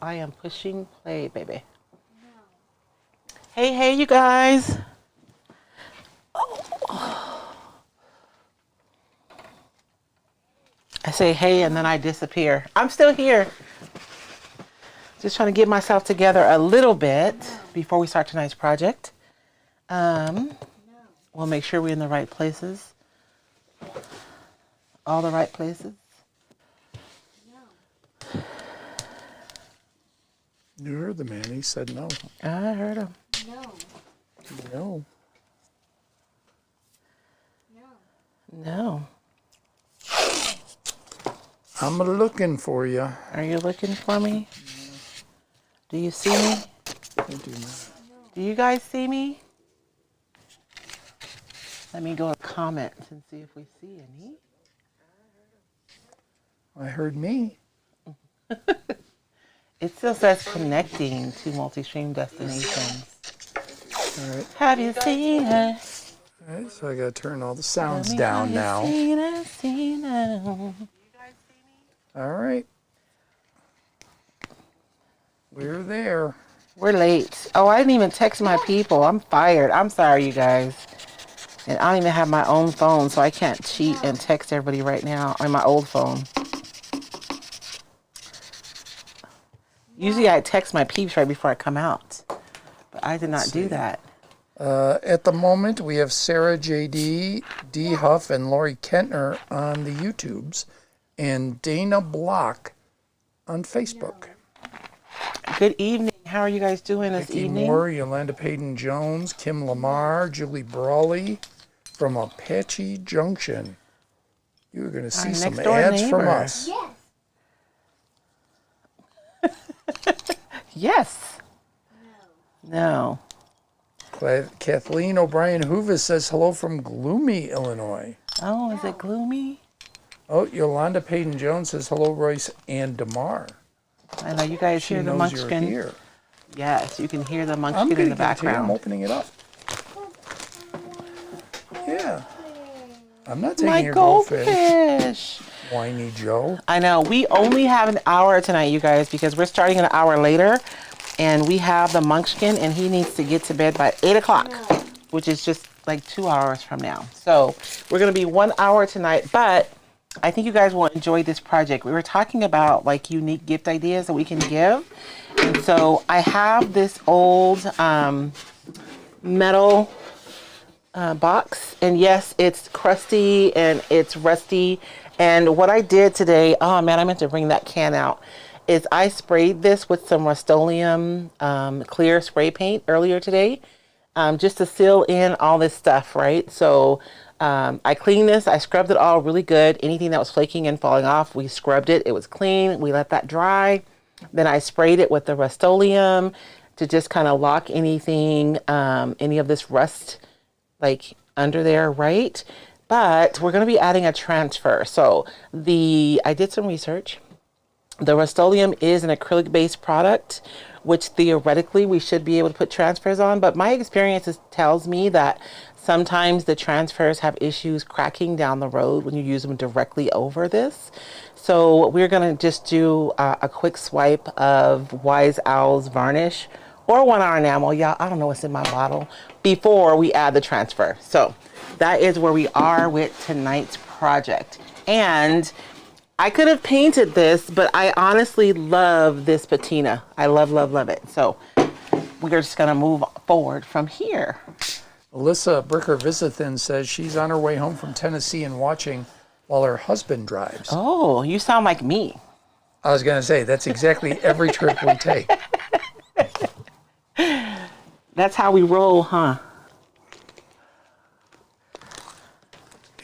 I am pushing play, baby. Hey, you guys. I say hey and then I disappear. I'm still here. Just trying to get myself together a little bit before we start tonight's project. We'll make sure we're in the right places. All the right places. You heard the man. He said no. I heard him. No. No. I'm looking for you. Are you looking for me? Do you see me? I do not. Do you guys see me? Let me go to comments and see if we see any. I heard me. It still says connecting to multi-stream destinations. All right. Have you seen her? All right, so I got to turn all the sounds down now. Seen her. All right. We're there. We're late. Oh, I didn't even text my people. I'm fired. I'm sorry, you guys. And I don't even have my own phone, so I can't cheat and text everybody right now on my old phone. Usually I text my peeps right before I come out, but I did not do that. At the moment, we have Sarah JD, D Huff, and Lori Kentner on the YouTubes, and Dana Block on Facebook. Good evening. How are you guys doing this Vicky evening? Moore, Yolanda Payton Jones, Kim Lamar, Julie Brawley from Apache Junction. You're going to see some ads from us. Yes. No. Kathleen O'Brien Hoover says hello from gloomy Illinois. Oh, is it gloomy? Oh, Yolanda Payton Jones says hello, Royce and DeMar. I know you guys She hear the knows you're munchkin. here. Yes, you can hear the I'm munchkin going in to the give it to you. I'm background. opening it up. Yeah. I'm not taking My your goldfish. goldfish. Whiny Joe. I know. We only have an hour tonight, you guys, because we're starting an hour later. And we have the munchkin, and he needs to get to bed by 8 o'clock, which is just like 2 hours from now. So we're going to be 1 hour tonight, but I think you guys will enjoy this project. We were talking about like unique gift ideas that we can give. And so I have this old metal box, and yes, it's crusty and it's rusty. And what I did today, oh man, I meant to bring that can out, is I sprayed this with some Rust-Oleum clear spray paint earlier today, just to seal in all this stuff, right? So I cleaned this, I scrubbed it all really good. Anything that was flaking and falling off, we scrubbed it. It was clean. We let that dry. Then I sprayed it with the Rust-Oleum to just kind of lock anything, any of this rust like under there, right? But we're going to be adding a transfer. So I did some research. The Rust-Oleum is an acrylic-based product, which theoretically we should be able to put transfers on. But my experience tells me that sometimes the transfers have issues cracking down the road when you use them directly over this. So we're going to just do a quick swipe of Wise Owl's varnish or 1 hour enamel. Yeah, I don't know what's in my bottle before we add the transfer. So that is where we are with tonight's project. And I could have painted this, but I honestly love this patina. I love, love, love it. So we're just going to move forward from here. Alyssa Bricker Visithin says she's on her way home from Tennessee and watching while her husband drives. Oh, you sound like me. I was going to say, that's exactly every trip we take. That's how we roll, huh?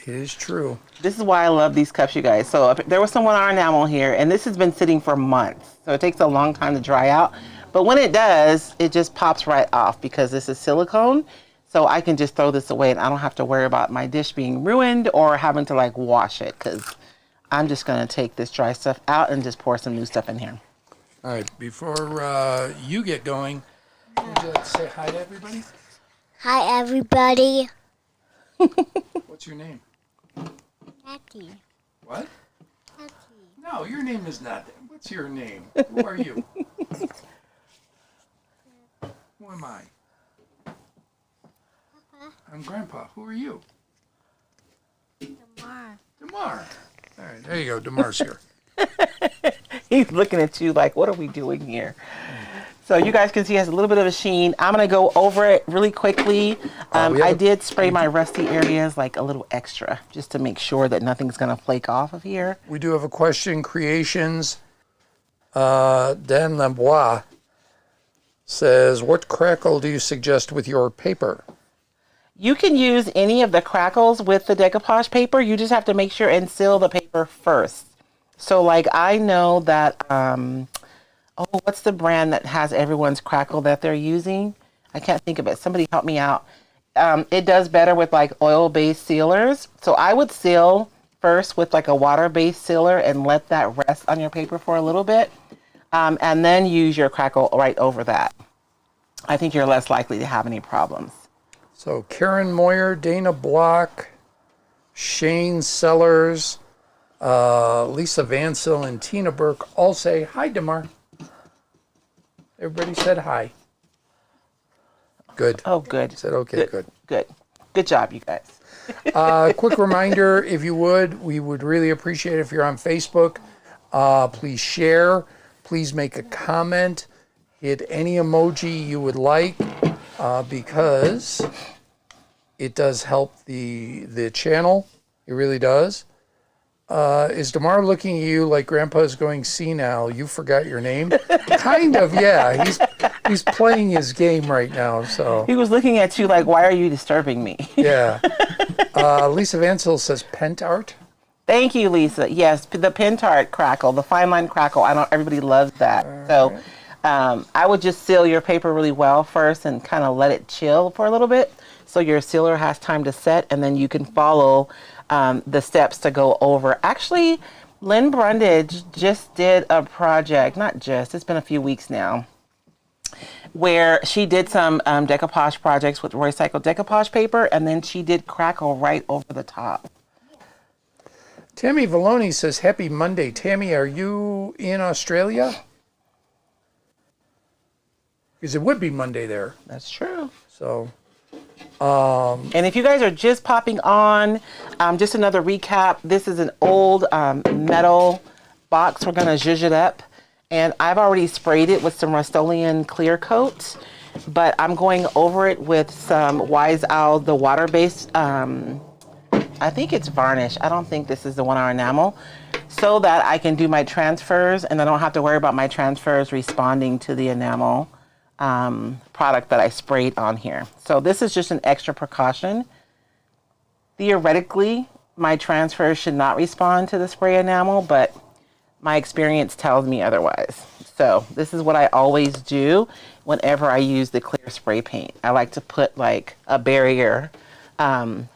It is true. This is why I love these cups, you guys. So there was some 1 hour enamel here, and this has been sitting for months. So it takes a long time to dry out. But when it does, it just pops right off because this is silicone. So I can just throw this away, and I don't have to worry about my dish being ruined or having to like wash it, because I'm just going to take this dry stuff out and just pour some new stuff in here. All right, before you get going, would you like to say hi to everybody? Hi, everybody. What's your name? Patty. What? Patty. No, your name is not that. What's your name? Who are you? am I? I'm Grandpa. Who are you? Tomorrow. Damar. All right, there you go. Damar's here. He's looking at you like, what are we doing here? So you guys can see it has a little bit of a sheen. I'm going to go over it really quickly. I did spray my rusty areas like a little extra just to make sure that nothing's going to flake off of here. We do have a question. Creations. Dan Lambois says, what crackle do you suggest with your paper? You can use any of the crackles with the decoupage paper. You just have to make sure and seal the paper first. So like I know that, what's the brand that has everyone's crackle that they're using? I can't think of it. Somebody help me out. It does better with like oil-based sealers. So I would seal first with like a water-based sealer and let that rest on your paper for a little bit. And then use your crackle right over that. I think you're less likely to have any problems. So Karen Moyer, Dana Block, Shane Sellers, Lisa Vansel, and Tina Burke all say, hi, Damar. Everybody said hi. Good. Oh, good. Said, okay, good. Good. Good job, you guys. Quick reminder, if you would, we would really appreciate it if you're on Facebook. Please share. Please make a comment. Hit any emoji you would like because it does help the channel. It really does. Is Damar looking at you like Grandpa's going senile? You forgot your name? Kind of, yeah. He's playing his game right now. So He was looking at you like, why are you disturbing me? yeah. Lisa Vansel says pent art. Thank you, Lisa. Yes, the Pentart crackle, the fine line crackle. Everybody loves that. So I would just seal your paper really well first and kind of let it chill for a little bit so your sealer has time to set, and then you can follow the steps to go over. Actually, Lynn Brundage just did a project, not just, it's been a few weeks now, where she did some decoupage projects with Royce decoupage paper, and then she did crackle right over the top. Tammy Valoni says, happy Monday. Tammy, are you in Australia? Because it would be Monday there. That's true. So, and if you guys are just popping on, just another recap. This is an old metal box. We're going to zhuzh it up. And I've already sprayed it with some Rust-Oleum clear coat. But I'm going over it with some Wise Owl, the water-based, I think it's varnish. I don't think this is the 1 hour enamel. So that I can do my transfers and I don't have to worry about my transfers responding to the enamel product that I sprayed on here. So this is just an extra precaution. Theoretically, my transfers should not respond to the spray enamel, but my experience tells me otherwise. So this is what I always do whenever I use the clear spray paint. I like to put like a barrier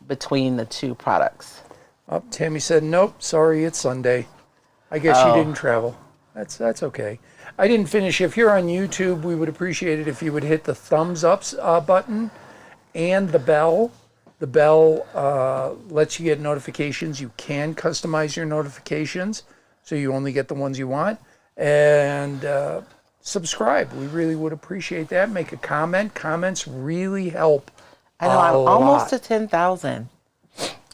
between the two products. oh, Tammy said, nope, sorry, it's Sunday. I guess you didn't travel. That's okay. I didn't finish. If you're on YouTube, we would appreciate it if you would hit the thumbs up button and the bell. The bell lets you get notifications. You can customize your notifications so you only get the ones you want. And subscribe. We really would appreciate that. Make a comment. Comments really help. I know, I'm almost to 10,000.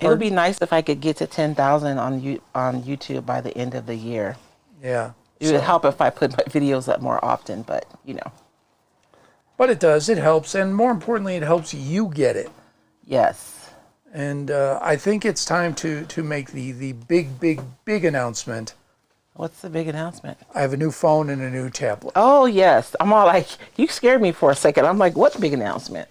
It would be nice if I could get to 10,000 on YouTube by the end of the year. Yeah. It would help if I put my videos up more often, but you know. But it does. It helps. And more importantly, it helps you get it. Yes. And I think it's time to make the big announcement. What's the big announcement? I have a new phone and a new tablet. Oh, yes. I'm all like, you scared me for a second. I'm like, what big announcement?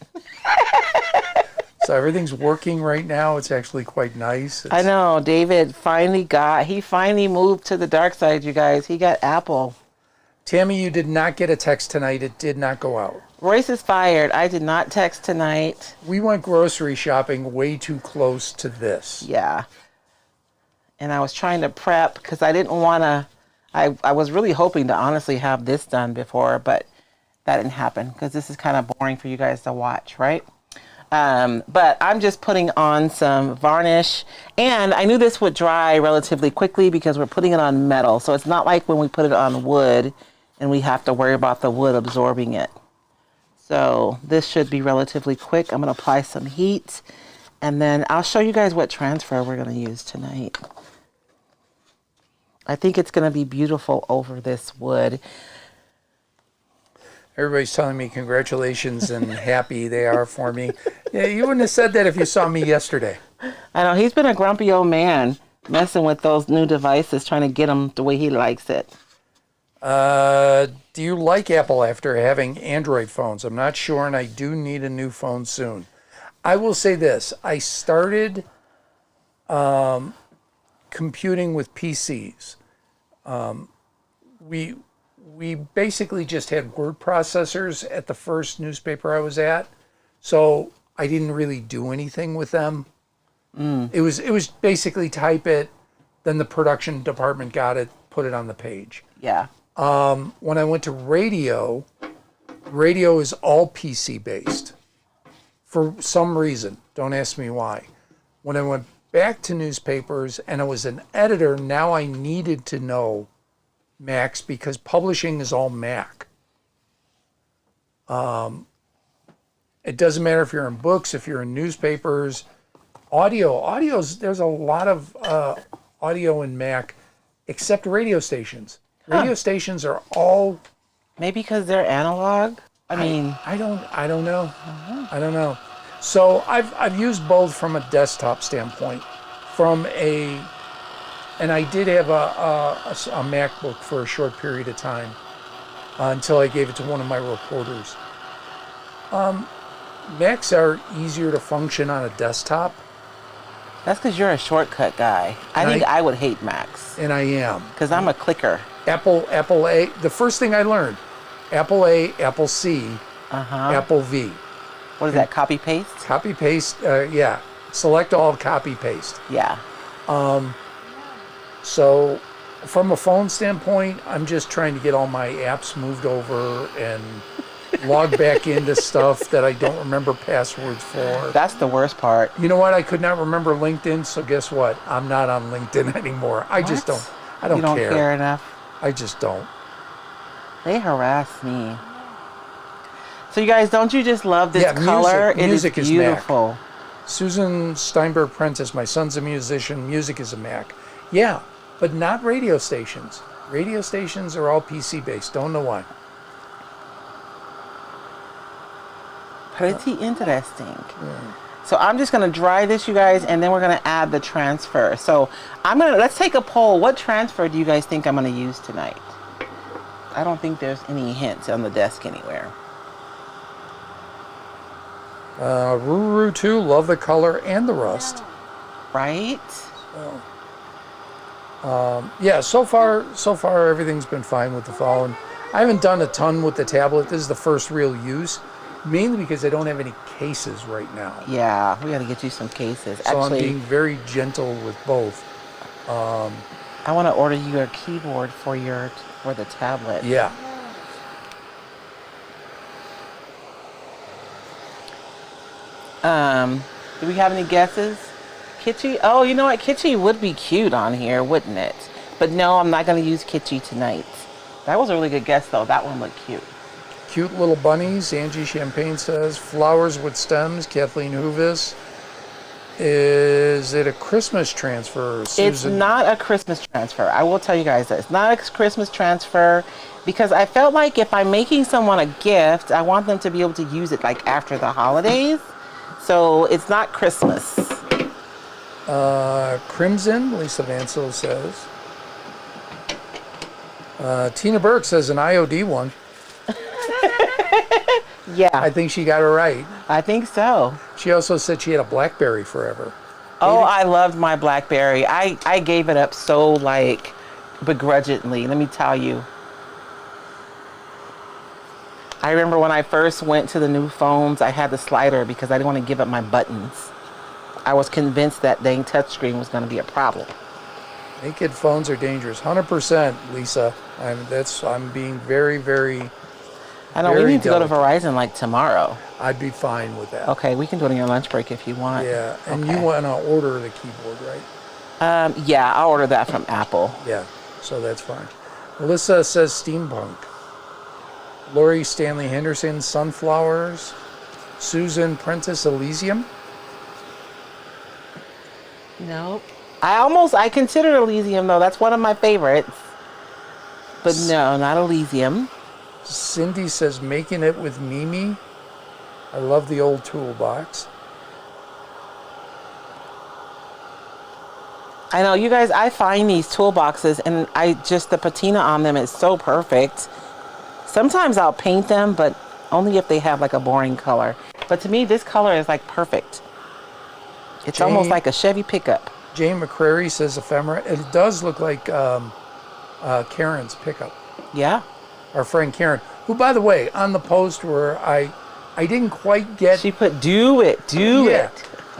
So everything's working right now. It's actually quite nice. I know. David finally moved to the dark side, you guys. He got Apple. Tammy, you did not get a text tonight. It did not go out. Royce is fired. I did not text tonight. We went grocery shopping way too close to this. Yeah. And I was trying to prep because I didn't want to, I was really hoping to honestly have this done before, but that didn't happen because this is kind of boring for you guys to watch, right? But I'm just putting on some varnish, and I knew this would dry relatively quickly because we're putting it on metal. So it's not like when we put it on wood and we have to worry about the wood absorbing it. So this should be relatively quick. I'm going to apply some heat, and then I'll show you guys what transfer we're going to use tonight. I think it's going to be beautiful over this wood. Everybody's telling me congratulations and happy they are for me. Yeah, you wouldn't have said that if you saw me yesterday. I know, he's been a grumpy old man messing with those new devices, trying to get him the way he likes it. Do you like Apple after having Android phones? I'm not sure, and I do need a new phone soon. I will say this. I started computing with PCs. We basically just had word processors at the first newspaper I was at, so I didn't really do anything with them. It was basically type it, then the production department got it, put it on the page. Yeah. When I went to radio is all PC based for some reason. Don't ask me why. When I went back to newspapers and I was an editor, now I needed to know Macs because publishing is all Mac. It doesn't matter if you're in books, if you're in newspapers, audio's, there's a lot of audio in Mac, except radio stations. Radio stations are all. Maybe because they're analog. I mean, I don't know. I don't know. So I've used both from a desktop standpoint, and I did have a MacBook for a short period of time until I gave it to one of my reporters. Macs are easier to function on a desktop. that's because you're a shortcut guy. I think I would hate Macs. And I am. Because I'm a clicker. Apple A, the first thing I learned, Apple A, Apple C, Apple V. What is that, copy paste? Copy paste, yeah. Select all, copy paste. Yeah. So from a phone standpoint, I'm just trying to get all my apps moved over and log back into stuff that I don't remember passwords for. That's the worst part. You know what? I could not remember LinkedIn, so guess what? I'm not on LinkedIn anymore. I just don't. I don't You don't care. care enough? I just don't. They harass me. So you guys, don't you just love this Yeah, color? music it is is Mac. beautiful. Susan Steinberg Prentice, my son's a musician, music is a Mac. Yeah, but not radio stations. Radio stations are all PC based. Don't know why. Pretty interesting. So I'm just gonna dry this, you guys, and then we're gonna add the transfer. So let's take a poll. What transfer do you guys think I'm gonna use tonight? I don't think there's any hints on the desk anywhere. Ruru 2, love the color and the rust. Right? Yeah, so far everything's been fine with the phone. I haven't done a ton with the tablet. This is the first real use, mainly because I don't have any cases right now. Yeah, we gotta get you some cases. So Actually, I'm being very gentle with both. I want to order you a keyboard for the tablet. Yeah. Do we have any guesses? Kitschy? Oh, you know what? Kitschy would be cute on here, wouldn't it? But no, I'm not going to use Kitschy tonight. That was a really good guess, though. That one looked cute. Cute little bunnies, Angie Champagne says. Flowers with stems, Kathleen Hoovis. Is it a Christmas transfer, Susan? It's not a Christmas transfer. I will tell you guys that. It's not a Christmas transfer because I felt like if I'm making someone a gift, I want them to be able to use it like after the holidays. So it's not Christmas. Crimson, Lisa Vansel says. Tina Burke says an IOD one. Yeah. I think she got it right. I think so. She also said she had a BlackBerry forever. Oh, I loved my BlackBerry. I gave it up so like begrudgingly, let me tell you. I remember when I first went to the new phones, I had the slider because I didn't want to give up my buttons. I was convinced that dang touchscreen was going to be a problem. Naked phones are dangerous. 100%, Lisa. I'm being very, very. I know we very need to go to delicate. Verizon like tomorrow. I'd be fine with that. Okay, we can do it on your lunch break if you want. Yeah, and Okay. you want to order the keyboard, right? Yeah, I'll order that from Apple. Yeah, so that's fine. Melissa says steampunk. Lori Stanley Henderson, Sunflowers. Susan Prentice Elysium. Nope. I consider Elysium though. That's one of my favorites. But no, not Elysium. Cindy says making it with Mimi. I love the old toolbox. I know, you guys, I find these toolboxes and the patina on them is so perfect. Sometimes I'll paint them, but only if they have like a boring color. But to me, this color is like perfect. It's almost like a Chevy pickup. Jane McCrary says ephemera. It does look like Karen's pickup. Yeah. Our friend Karen, who, by the way, on the post where I didn't quite get. She put, do it.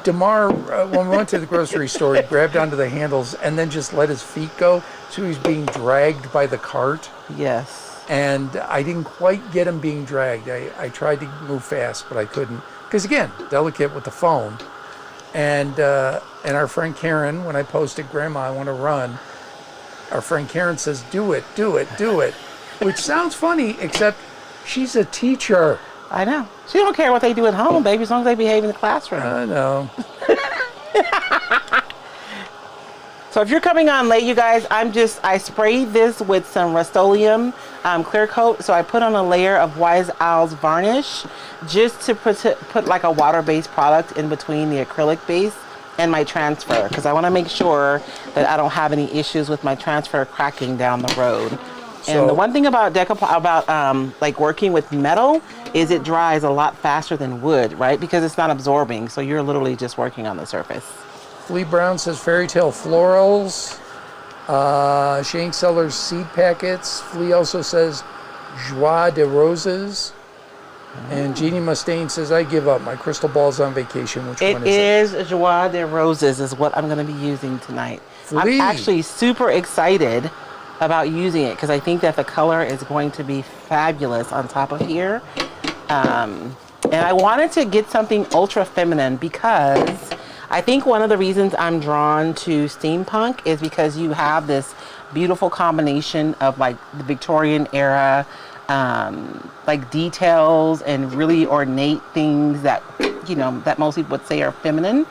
DeMar, when we went to the grocery store, he grabbed onto the handles and then just let his feet go. So he's being dragged by the cart. Yes. And I didn't quite get him being dragged. I tried to move fast, but I couldn't. Because again, delicate with the phone. And our friend Karen, when I posted, Grandma, I want to run, our friend Karen says, do it. Which sounds funny, except she's a teacher. I know. She don't care what they do at home, baby, as long as they behave in the classroom. I know. So if you're coming on late, you guys, I sprayed this with some Rust-Oleum clear coat. So I put on a layer of Wise Owl's varnish just to put like a water-based product in between the acrylic base and my transfer, because I want to make sure that I don't have any issues with my transfer cracking down the road. And the one thing about like working with metal is it dries a lot faster than wood, right? Because it's not absorbing. So you're literally just working on the surface. Flea Brown says Fairy Tale Florals. Shane Sellers Seed Packets. Flea also says Joie de Roses. And Jeannie Mustaine says, I give up. My crystal ball's on vacation. Which one is it? It is Joie de Roses is what I'm going to be using tonight. Flea. I'm actually super excited about using it because I think that the color is going to be fabulous on top of here. And I wanted to get something ultra feminine because I think one of the reasons I'm drawn to steampunk is because you have this beautiful combination of like the Victorian era, like details and really ornate things that, you know, that most people would say are feminine.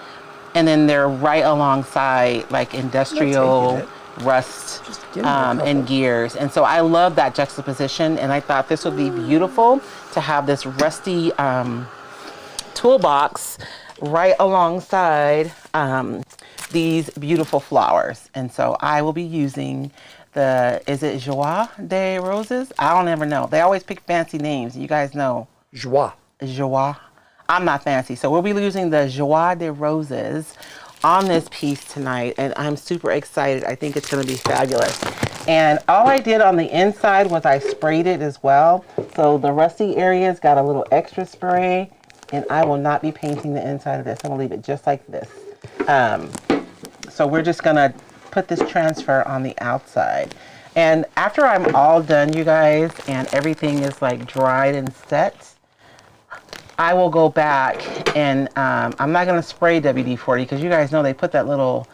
And then they're right alongside like industrial rust and gears. And so I love that juxtaposition. And I thought this would be beautiful to have this rusty toolbox right alongside these beautiful flowers. And so I will be using is it Joie de Roses? I don't ever know. They always pick fancy names. You guys know. Joie. I'm not fancy. So we'll be using the Joie de Roses on this piece tonight. And I'm super excited. I think it's going to be fabulous. And all I did on the inside was I sprayed it as well. So the rusty areas got a little extra spray. And I will not be painting the inside of this. I'm going to leave it just like this. So we're just going to put this transfer on the outside. And after I'm all done, you guys, and everything is like dried and set, I will go back and I'm not going to spray WD-40 because you guys know they put that little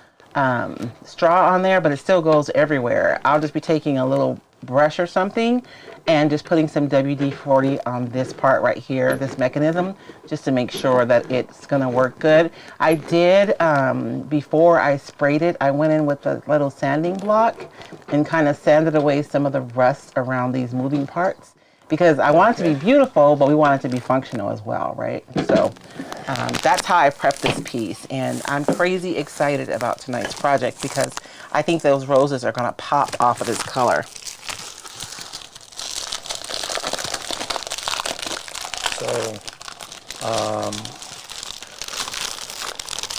straw on there, but it still goes everywhere. I'll just be taking a little brush or something and just putting some WD-40 on this part right here, this mechanism, just to make sure that it's gonna work good. I did, before I sprayed it, I went in with a little sanding block and kind of sanded away some of the rust around these moving parts because I want it to be beautiful, but we want it to be functional as well, right? So that's how I prepped this piece. And I'm crazy excited about tonight's project because I think those roses are gonna pop off of this color. So,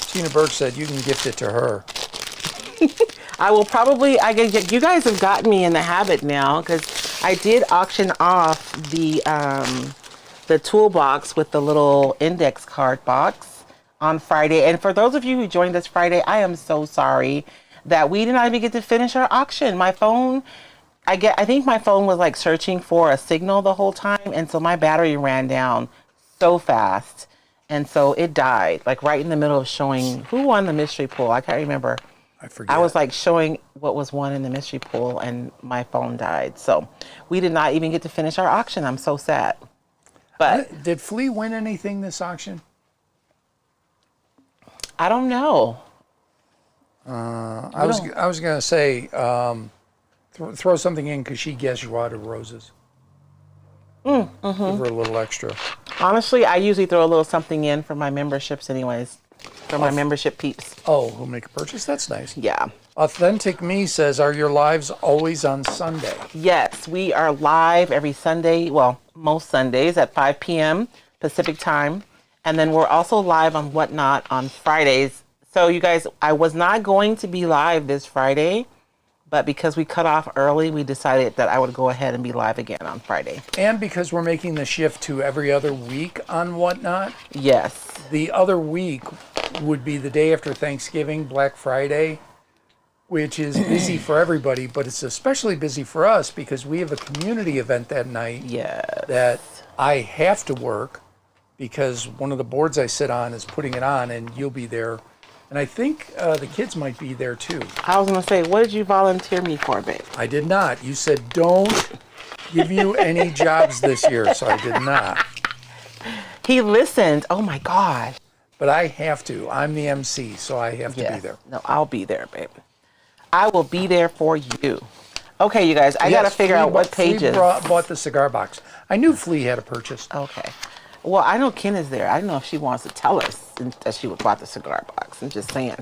Tina Burke said you can gift it to her. I will probably, you guys have gotten me in the habit now because I did auction off the toolbox with the little index card box on Friday. And for those of you who joined us Friday, I am so sorry that we did not even get to finish our auction. My phone, I think my phone was like searching for a signal the whole time. And so my battery ran down so fast. And so it died like right in the middle of showing who won the mystery pool. I can't remember. I forget. I was like showing what was won in the mystery pool and my phone died. So we did not even get to finish our auction. I'm so sad. But Did Flea win anything this auction? I don't know. I was gonna say throw something in because she guessed you out of roses. Give her a little extra. Honestly, I usually throw a little something in for my memberships anyways. For my membership peeps. Oh, who'll make a purchase? That's nice. Yeah. Authentic Me says, are your lives always on Sunday? Yes, we are live every Sunday. Well, most Sundays at 5 p.m. Pacific time. And then we're also live on Whatnot on Fridays. So you guys, I was not going to be live this Friday, but because we cut off early, we decided that I would go ahead and be live again on Friday. And because we're making the shift to every other week on Whatnot, Yes. the other week would be the day after Thanksgiving, Black Friday, which is busy for everybody, but it's especially busy for us because we have a community event that night that I have to work because one of the boards I sit on is putting it on, and you'll be there. And I think the kids might be there too. I was going to say, what did you volunteer me for, babe? I did not. You said don't give you any jobs this year, so I did not. He listened. Oh my gosh. But I have to. I'm the MC, so I have to be there. No, I'll be there, babe. I will be there for you. Okay, you guys, I got to figure out what pages. Flea bought the cigar box. I knew Flea had a purchase. Okay. Well, I know Ken is there. I don't know if she wants to tell us that she would bought the cigar box. I'm just saying.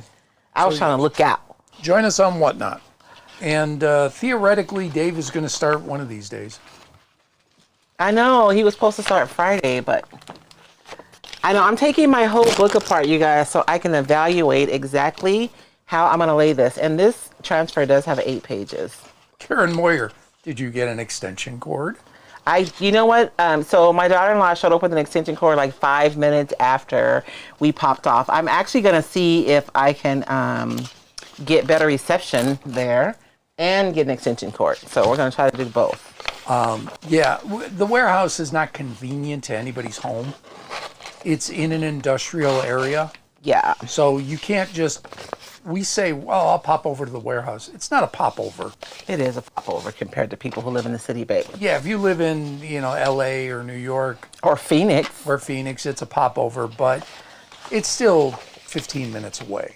I was trying to look out. Join us on Whatnot. And theoretically, Dave is going to start one of these days. I know. He was supposed to start Friday, but I know. I'm taking my whole book apart, you guys, so I can evaluate exactly how I'm going to lay this. And this transfer does have 8 pages. Karen Moyer, did you get an extension cord? You know what? So my daughter-in-law showed up with an extension cord like 5 minutes after we popped off. I'm actually going to see if I can get better reception there and get an extension cord. So we're going to try to do both. Yeah, the warehouse is not convenient to anybody's home. It's in an industrial area. Yeah. So you can't just, we say, well, I'll pop over to the warehouse. It's not a pop over. It is a popover compared to people who live in the city, babe. Yeah, if you live in, LA or New York. Or Phoenix. Or Phoenix, it's a popover, but it's still 15 minutes away.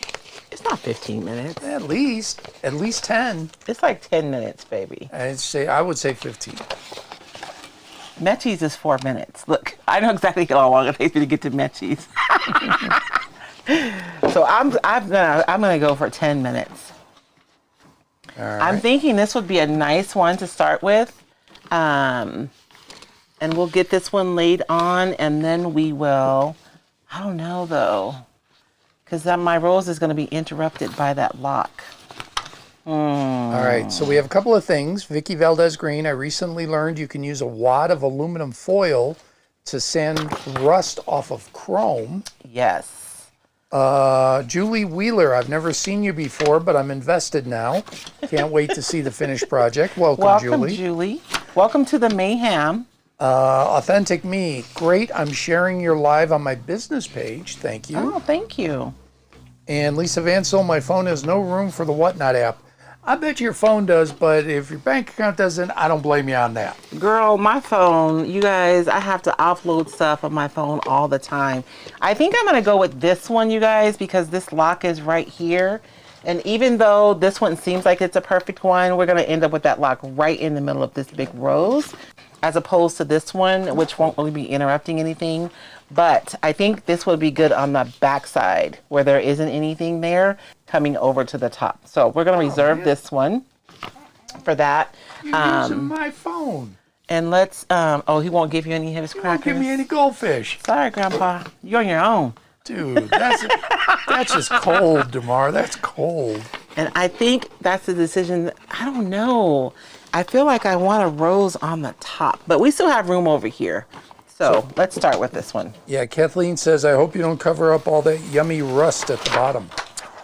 It's not 15 minutes. At least 10. It's like 10 minutes, baby. I would say 15. Mechi's is 4 minutes. Look, I know exactly how long it takes me to get to Mechi's. So I'm gonna go for 10 minutes. All right. I'm thinking this would be a nice one to start with. And we'll get this one laid on, and then we will, I don't know though, because my rose is going to be interrupted by that lock. All right, so we have a couple of things. Vicky Valdez Green, I recently learned you can use a wad of aluminum foil to sand rust off of chrome. Yes. Julie Wheeler, I've never seen you before, but I'm invested now. Can't wait to see the finished project. Welcome, Julie. Julie. Welcome to the mayhem. Authentic Me, great. I'm sharing your live on my business page. Thank you. Oh, thank you. And Lisa Vansel, my phone has no room for the Whatnot app. I bet your phone does, but if your bank account doesn't, I don't blame you on that. Girl, my phone, you guys, I have to offload stuff on my phone all the time. I think I'm going to go with this one, you guys, because this lock is right here. And even though this one seems like it's a perfect one, we're going to end up with that lock right in the middle of this big rose, as opposed to this one, which won't really be interrupting anything. But I think this would be good on the back side where there isn't anything there coming over to the top. So we're going to reserve this one for that. You're using my phone. And let's, he won't give you any of his crackers. Don't give me any goldfish. Sorry, Grandpa. You're on your own. Dude, that's just cold, DeMar. That's cold. And I think that's the decision. I don't know. I feel like I want a rose on the top, but we still have room over here. So let's start with this one. Yeah, Kathleen says, I hope you don't cover up all that yummy rust at the bottom.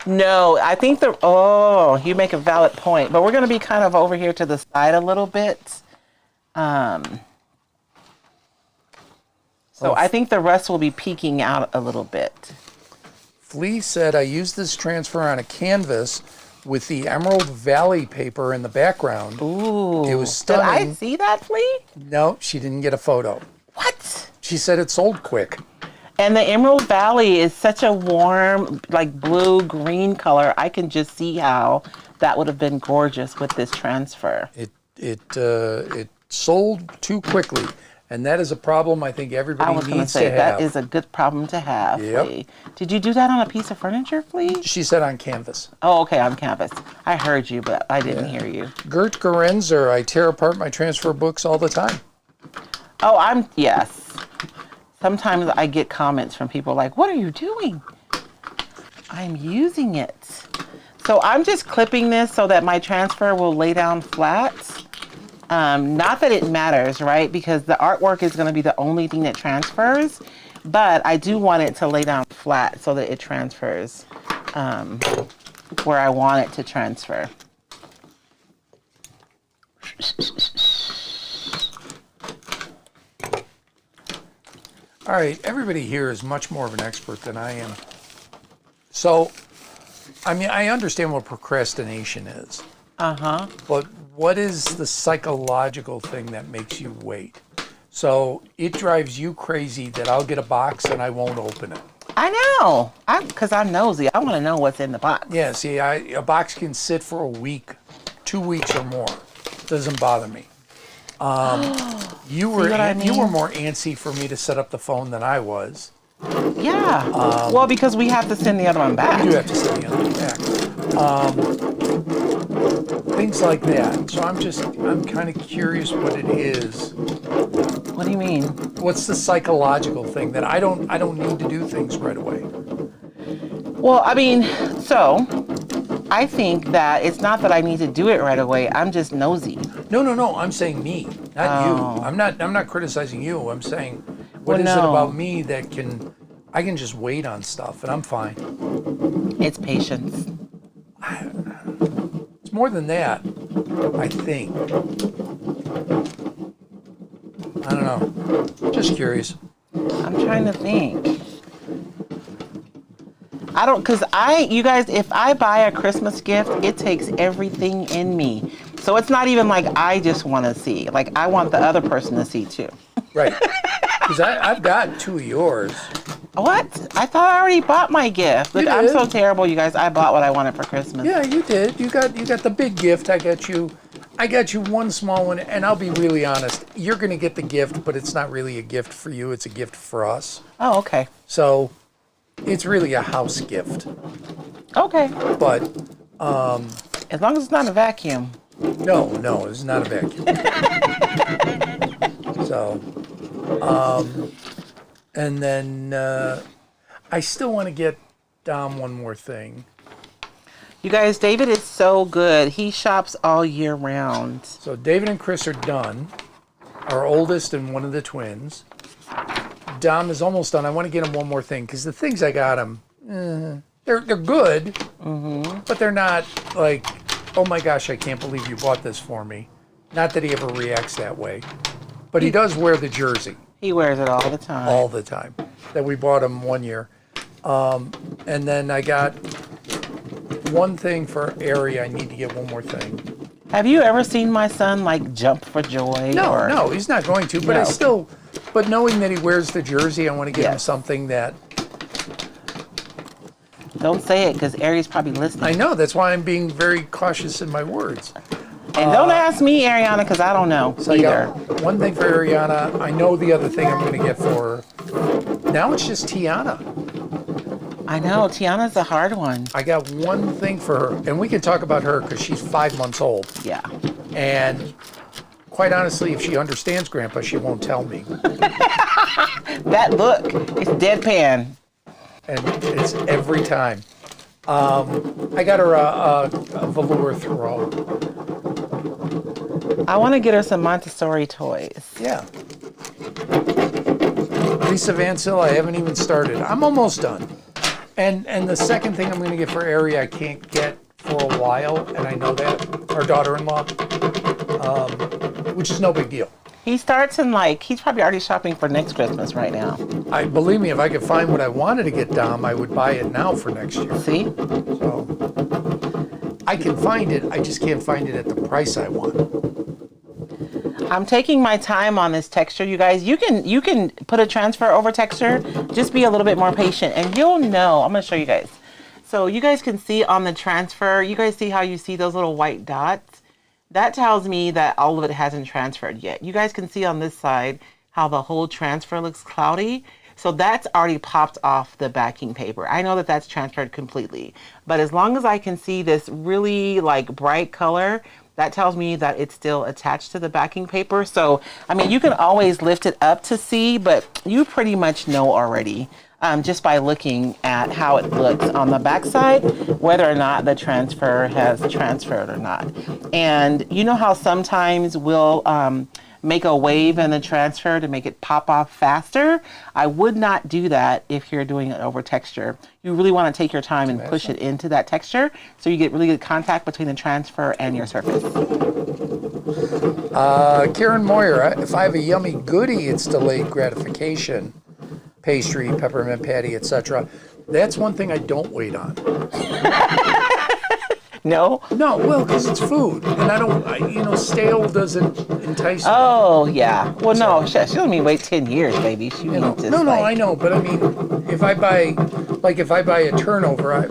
No, I think you make a valid point, but we're going to be kind of over here to the side a little bit. So I think the rust will be peeking out a little bit. Flea said, I used this transfer on a canvas with the Emerald Valley paper in the background. Ooh. It was Did stunning. I see that, Flea? No, she didn't get a photo. What? She said it sold quick. And the Emerald Valley is such a warm, like blue-green color. I can just see how that would have been gorgeous with this transfer. It sold too quickly, and that is a problem I think I everybody was going to needs to say, have. that is a good problem to have, Yep. Flea. Did you do that on a piece of furniture, Flea? She said on canvas. Oh, okay, on canvas. I heard you, but I didn't hear you. Gert Gerenzer, I tear apart my transfer books all the time. Oh, yes. Sometimes I get comments from people like, what are you doing? I'm using it. So I'm just clipping this so that my transfer will lay down flat. Not that it matters, right? Because the artwork is going to be the only thing that transfers, but I do want it to lay down flat so that it transfers where I want it to transfer. All right, everybody here is much more of an expert than I am. So, I mean, I understand what procrastination is. Uh-huh. But what is the psychological thing that makes you wait? So it drives you crazy that I'll get a box and I won't open it. I know. Because I'm nosy. I want to know what's in the box. Yeah, see, a box can sit for a week, 2 weeks or more. Doesn't bother me. You were more antsy for me to set up the phone than I was. Yeah. Well, because we have to send the other one back. You do have to send the other one back. Things like that. So I'm kind of curious what it is. What do you mean? What's the psychological thing that I don't need to do things right away? Well, I mean, so I think that it's not that I need to do it right away. I'm just nosy. No. I'm saying me, not you. I'm not criticizing you. I'm saying, what is it about me that I can just wait on stuff and I'm fine. It's patience. It's more than that, I think. I don't know. Just curious. I'm trying to think. You guys, if I buy a Christmas gift, it takes everything in me. So it's not even like I just want to see. Like, I want the other person to see too. Right. Because I've got 2 of yours. What? I thought I already bought my gift. Look, I'm so terrible, you guys. I bought what I wanted for Christmas. Yeah, you did. You got the big gift. I got you one small one, and I'll be really honest. You're going to get the gift, but it's not really a gift for you. It's a gift for us. Oh, okay. So it's really a house gift. Okay. But as long as it's not a vacuum. no, it's not a vacuum. So, and then I still want to get Dom one more thing. You guys, David is so good. He shops all year round. So David and Chris are done. Our oldest and one of the twins. Dom is almost done. I want to get him one more thing because the things I got him, they're good, but they're not like, oh my gosh, I can't believe you bought this for me. Not that he ever reacts that way, but he does wear the jersey. He wears it all the time. All the time. That we bought him one year. And then I got one thing for Ari. I need to get one more thing. Have you ever seen my son like jump for joy? No, he's not going to. But No. But knowing that he wears the jersey, I want to get him Yes. something that. Don't say it because Ari's probably listening. I know. That's why I'm being very cautious in my words. And don't ask me, Ariana, because I don't know So I either. got one thing for Ariana. I know the other thing I'm going to get for her. Now it's just Tiana. I know, Tiana's a hard one. I got one thing for her, and we can talk about her because she's 5 months old. Yeah. And quite honestly, if she understands Grandpa, she won't tell me. That look, it's deadpan. And it's every time. I got her a velour throw. I want to get her some Montessori toys. Yeah. Lisa Vancil, I haven't even started. I'm almost done. And the second thing I'm going to get for Ari, I can't get for a while, and I know that, our daughter-in-law, which is no big deal. He starts in he's probably already shopping for next Christmas right now. Believe me, if I could find what I wanted to get Dom, I would buy it now for next year. See? So I can find it. I just can't find it at the price I want. I'm taking my time on this texture, you guys. You can put a transfer over texture. Just be a little bit more patient, and you'll know. I'm gonna show you guys. So you guys can see on the transfer. You guys see how you see those little white dots? That tells me that all of it hasn't transferred yet. You guys can see on this side how the whole transfer looks cloudy. So that's already popped off the backing paper. I know that that's transferred completely. But as long as I can see this really like bright color, that tells me that it's still attached to the backing paper. So, I mean, you can always lift it up to see, but you pretty much know already just by looking at how it looks on the backside, whether or not the transfer has transferred or not. And you know how sometimes we'll make a wave in the transfer to make it pop off faster? I would not do that if you're doing it over texture. You really want to take your time and push it into that texture so you get really good contact between the transfer and your surface. Karen Moyer, if I have a yummy goodie, it's delayed gratification. Pastry, peppermint patty, etc. That's one thing I don't wait on. No? No, well, because it's food, and stale doesn't entice me. Oh, yeah. Well, no, she doesn't mean wait 10 years, baby. She means just I know, but I mean, if I buy a turnover, I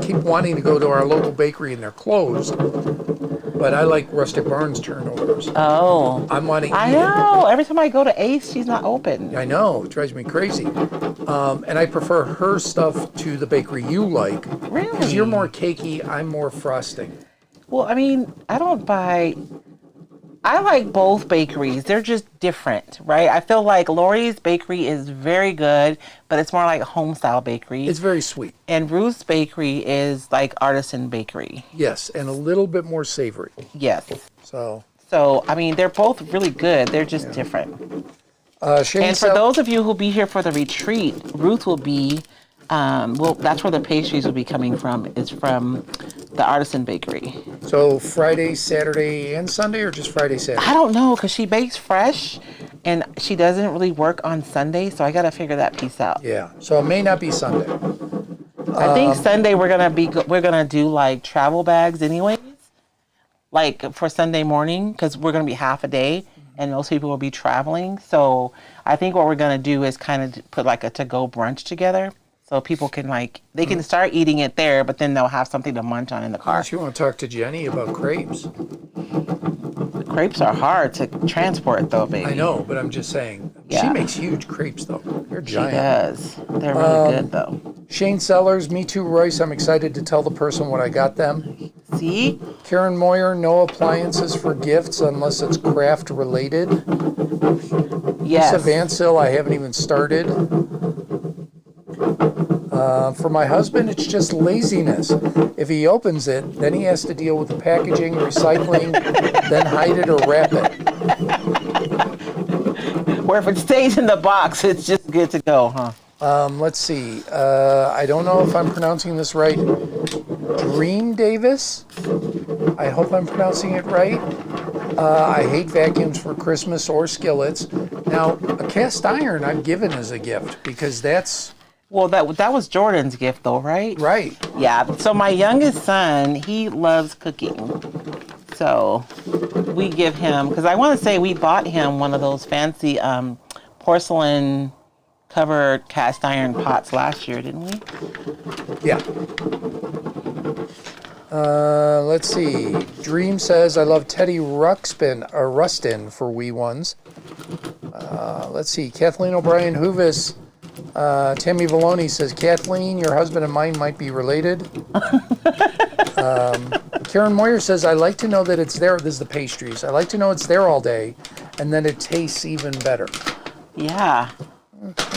keep wanting to go to our local bakery and they're closed. But I like Rustic Barn's turnovers. Oh. I'm wanting. I know. Every time I go to Ace, she's not open. I know. It drives me crazy. And I prefer her stuff to the bakery you like. Really? Because you're more cakey, I'm more frosting. Well, I mean, I like both bakeries. They're just different, right? I feel like Lori's bakery is very good, but it's more like a home style bakery. It's very sweet. And Ruth's bakery is like artisan bakery. Yes, and a little bit more savory. Yes. So I mean, they're both really good. They're just different. Shane And for those of you who'll be here for the retreat, Ruth will be, that's where the pastries will be coming from. It's from the artisan bakery. So Friday, Saturday, and Sunday, or just Friday, Saturday? I don't know, because she bakes fresh, and she doesn't really work on Sunday, so I got to figure that piece out. Yeah, so it may not be Sunday. I think Sunday we're gonna do like travel bags anyways, like for Sunday morning, because we're gonna be half a day, and most people will be traveling. So I think what we're gonna do is kind of put like a to-go brunch together, so people can they can start eating it there, but then they'll have something to munch on in the car. Unless you want to talk to Jenny about crepes. Crepes are hard to transport though, baby. I know, but I'm just saying. Yeah. She makes huge crepes though. They're She giant. does. They're really good though. Shane Sellers, me too, Royce. I'm excited to tell the person what I got them. See? Karen Moyer, no appliances for gifts unless it's craft related. Yes. Lisa Vansil, I haven't even started. For my husband, it's just laziness. If he opens it, then he has to deal with the packaging, recycling, then hide it or wrap it. Where if it stays in the box, it's just good to go, huh? Let's see. I don't know if I'm pronouncing this right. Dream Davis. I hope I'm pronouncing it right. I hate vacuums for Christmas or skillets. Now, a cast iron I've given as a gift because that's... Well, that was Jordan's gift, though, right? Right. Yeah. So my youngest son, he loves cooking. So we give him, because I want to say we bought him one of those fancy porcelain covered cast iron pots last year, didn't we? Yeah. Let's see. Dream says, I love Teddy Rustin for wee ones. Let's see. Kathleen O'Brien Hoovis. Tammy Valoni says, Kathleen, your husband and mine might be related. Karen Moyer says, I like to know that it's there. This is the pastries. I like to know it's there all day, and then it tastes even better. Yeah.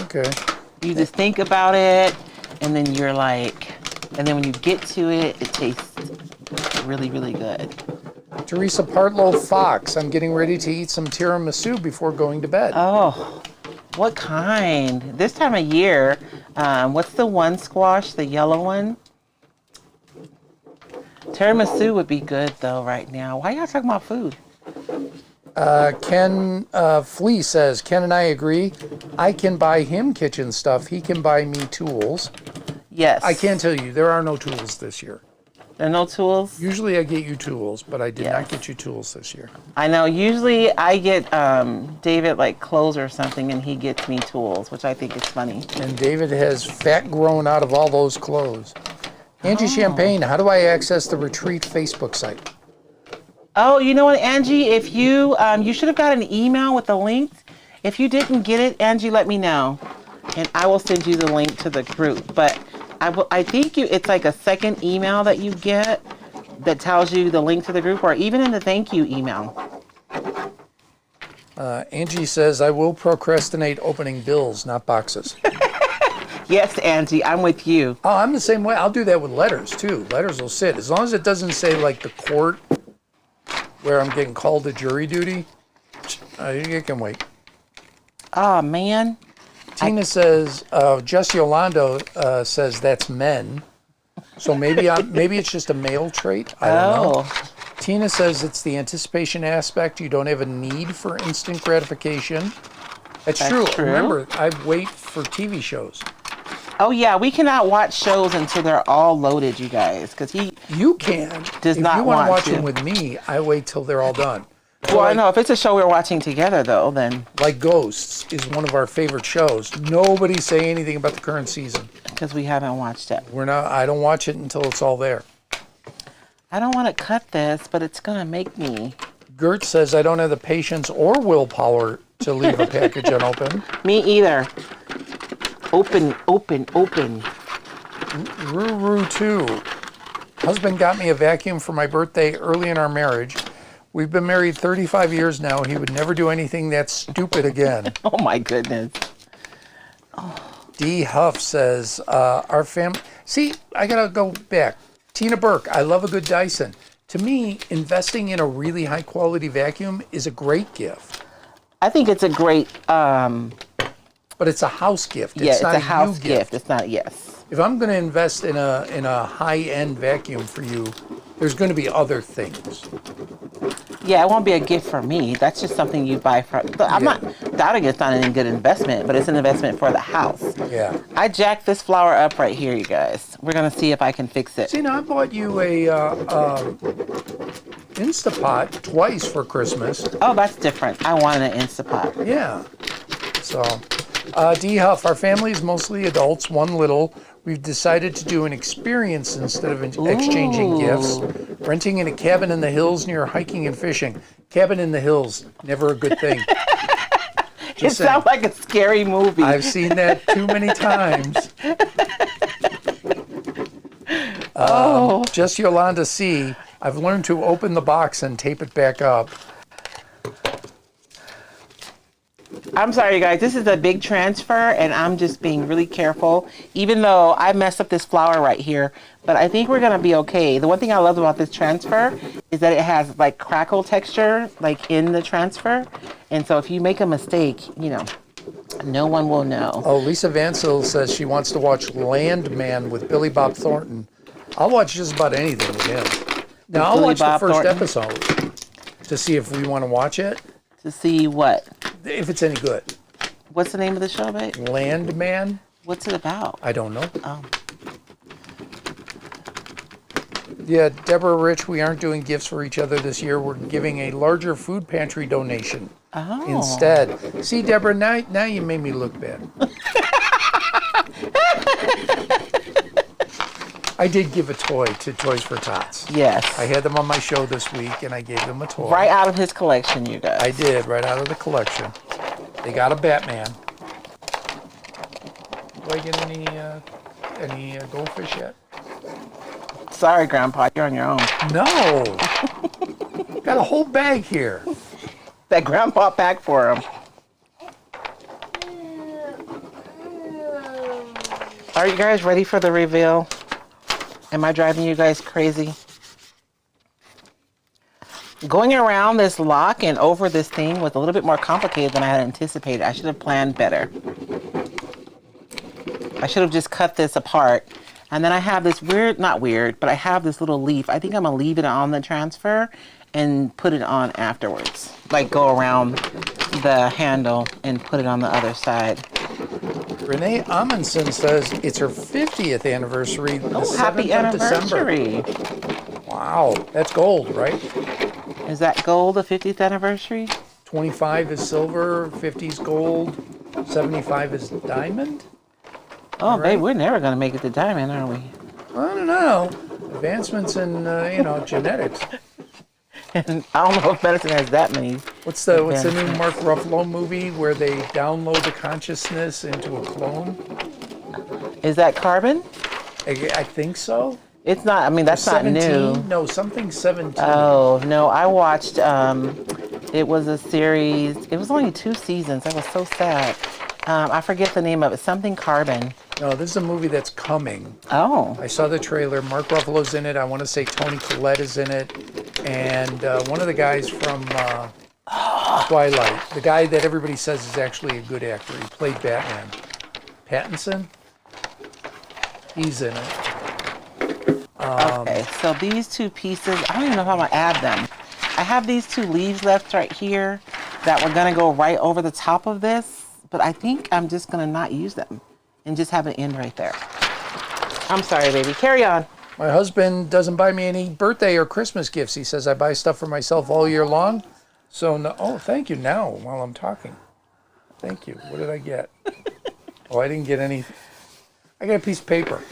Okay. You just think about it, and then you're like, and then when you get to it, it tastes really, really good. Teresa Partlow Fox, I'm getting ready to eat some tiramisu before going to bed. Oh, what kind? This time of year, what's the one squash, the yellow one? Tiramisu would be good, though, right now. Why y'all talking about food? Ken Flea says, Ken and I agree. I can buy him kitchen stuff. He can buy me tools. Yes. I can tell you, there are no tools this year. There are no tools? Usually I get you tools, but I did Yes. not get you tools this year. I know. Usually I get David like clothes or something, and he gets me tools, which I think is funny. And David has fat grown out of all those clothes. Angie Champagne, how do I access the retreat Facebook site? Oh, you know what, Angie? If you you should have got an email with the link. If you didn't get it, Angie, let me know, and I will send you the link to the group. But I think it's like a second email that you get that tells you the link to the group, or even in the thank you email. Angie says, I will procrastinate opening bills, not boxes. Yes, Angie, I'm with you. Oh, I'm the same way. I'll do that with letters, too. Letters will sit. As long as it doesn't say, like, the court where I'm getting called to jury duty, it can wait. Oh, man. Tina says, Jess Yolando says that's men. So maybe it's just a male trait. I don't know. Tina says it's the anticipation aspect. You don't have a need for instant gratification. That's true. Remember, I wait for TV shows. Oh, yeah, we cannot watch shows until they're all loaded, you guys, because You can. does if not you want to watch to. them with me, I wait till they're all done. Well, I know if it's a show we're watching together, though, then Like Ghosts is one of our favorite shows. Nobody say anything about the current season. because we haven't watched it. I don't watch it until it's all there. I don't want to cut this, but it's gonna make me. Gert says I don't have the patience or willpower to leave a package unopened. Me either. Open, open, open. Ruru 2. Husband got me a vacuum for my birthday early in our marriage. We've been married 35 years now. He would never do anything that stupid again. Oh my goodness. D. Huff says, our family... See, I gotta go back. Tina Burke, I love a good Dyson. To me, investing in a really high quality vacuum is a great gift. I think it's a great. But it's a house gift. Yeah, it's not a house you gift. It's not. Yes. If I'm going to invest in a high-end vacuum for you, there's going to be other things. Yeah, it won't be a gift for me. That's just something you buy for. I'm not doubting it's not a good investment, but it's an investment for the house. Yeah. I jacked this flower up right here, you guys. We're gonna see if I can fix it. See, now I bought you a Instapot twice for Christmas. Oh, that's different. I wanted an Instapot. Yeah. So, D. Huff, our family is mostly adults, one little. We've decided to do an experience instead of exchanging gifts. Renting in a cabin in the hills near hiking and fishing. Cabin in the hills, never a good thing. It sounds like a scary movie. I've seen that too many times. Just Yolanda C. I've learned to open the box and tape it back up. I'm sorry, you guys. This is a big transfer, and I'm just being really careful. Even though I messed up this flower right here, but I think we're gonna be okay. The one thing I love about this transfer is that it has like crackle texture, like in the transfer, and so if you make a mistake, you know, no one will know. Oh, Lisa Vansel says she wants to watch Landman with Billy Bob Thornton. I'll watch just about anything with him. Now, I'll watch the first episode to see if we want to watch it. To see what? If it's any good. What's the name of the show, babe? Landman? What's it about? I don't know. Oh. Yeah, Deborah Rich, we aren't doing gifts for each other this year. We're giving a larger food pantry donation instead. See, Deborah, now you made me look bad. I did give a toy to Toys for Tots. Yes. I had them on my show this week, and I gave them a toy. Right out of his collection, you guys. I did, right out of the collection. They got a Batman. Do I get any goldfish yet? Sorry, Grandpa, you're on your own. No. Got a whole bag here. That Grandpa packed for him. Are you guys ready for the reveal? Am I driving you guys crazy? Going around this lock and over this thing was a little bit more complicated than I had anticipated. I should have planned better. I should have just cut this apart. And then I have this not weird, but I have this little leaf. I think I'm gonna leave it on the transfer and put it on afterwards. Like go around the handle and put it on the other side. Renee Amundsen says it's her 50th anniversary. Oh, happy anniversary. Wow, that's gold, right? Is that gold, the 50th anniversary? 25 is silver, 50 is gold, 75 is diamond? Oh, babe, Right? we're never going to make it to diamond, are we? I don't know. Advancements in, genetics. And I don't know if medicine has that many. What's the new advancements. Mark Ruffalo movie where they download the consciousness into a clone? Is that carbon? I think so. It's not, I mean, that's not 17? new. No, something 17. Oh, no, I watched, it was a series, it was only 2 seasons. I was so sad. I forget the name of it, something carbon. No, this is a movie that's coming. Oh, I saw the trailer. Mark Ruffalo's in it. I want to say Toni Collette is in it. And one of the guys from Twilight, the guy that everybody says is actually a good actor. He played Batman. Pattinson? He's in it. okay. So these 2 pieces, I don't even know if I'm going to add them. I have these 2 leaves left right here that were going to go right over the top of this, but I think I'm just going to not use them and just have it end right there. I'm sorry, baby. Carry on. My husband doesn't buy me any birthday or Christmas gifts. He says I buy stuff for myself all year long. So, no, oh, thank you now while I'm talking. Thank you. What did I get? Oh, I didn't get any. I got a piece of paper.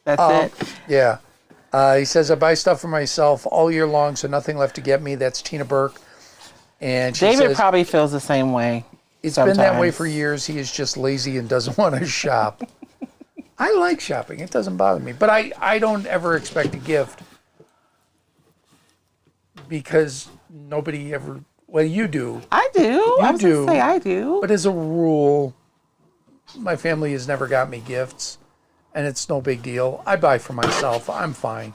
That's it. Yeah. He says I buy stuff for myself all year long, so nothing left to get me. That's Tina Burke. And she David says, probably feels the same way. it's been that way sometimes. for years. He is just lazy and doesn't want to shop. I like shopping. It doesn't bother me. But I don't ever expect a gift because nobody ever, well, you do. I do. I was do. gonna say I do. But as a rule, my family has never got me gifts, and it's no big deal. I buy for myself. I'm fine.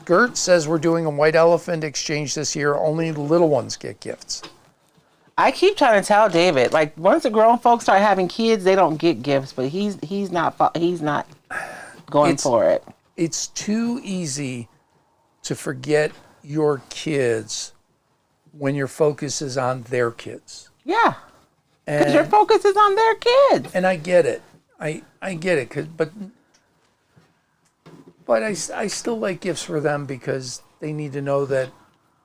Gert says we're doing a white elephant exchange this year. Only little ones get gifts. I keep trying to tell David, like once the grown folks start having kids, they don't get gifts, but he's not going for it. It's too easy to forget your kids when your focus is on their kids. Yeah, because your And, focus is on their kids. and I get it. I get it. But I still like gifts for them because they need to know that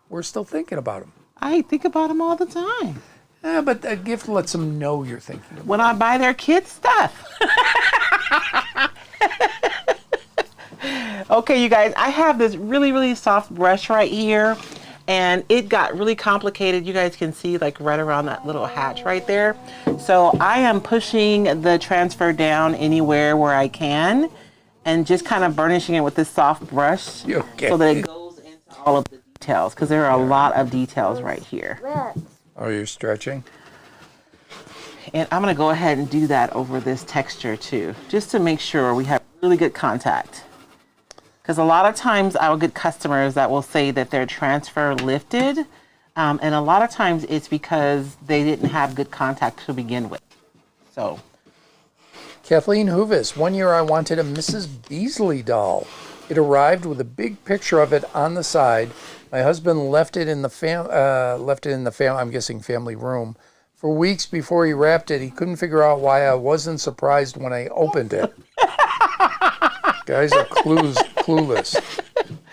we're still thinking about them. I think about them all the time. Yeah, but a gift lets them know you're thinking about them. When I buy their kids stuff. Okay, you guys, I have this really, really soft brush right here, and it got really complicated. You guys can see like right around that little hatch right there. So I am pushing the transfer down anywhere where I can and just kind of burnishing it with this soft brush Okay. so that it goes into all of the details, because there are a lot of details right here. Oh, you're stretching? And I'm going to go ahead and do that over this texture too, just to make sure we have really good contact. Because a lot of times I will get customers that will say that their transfer lifted, and a lot of times it's because they didn't have good contact to begin with. So, Kathleen Hoovis, one year I wanted a Mrs. Beasley doll. It arrived with a big picture of it on the side. My husband left it in the I'm guessing family room. For weeks before he wrapped it, he couldn't figure out why I wasn't surprised when I opened it. Guys are clueless.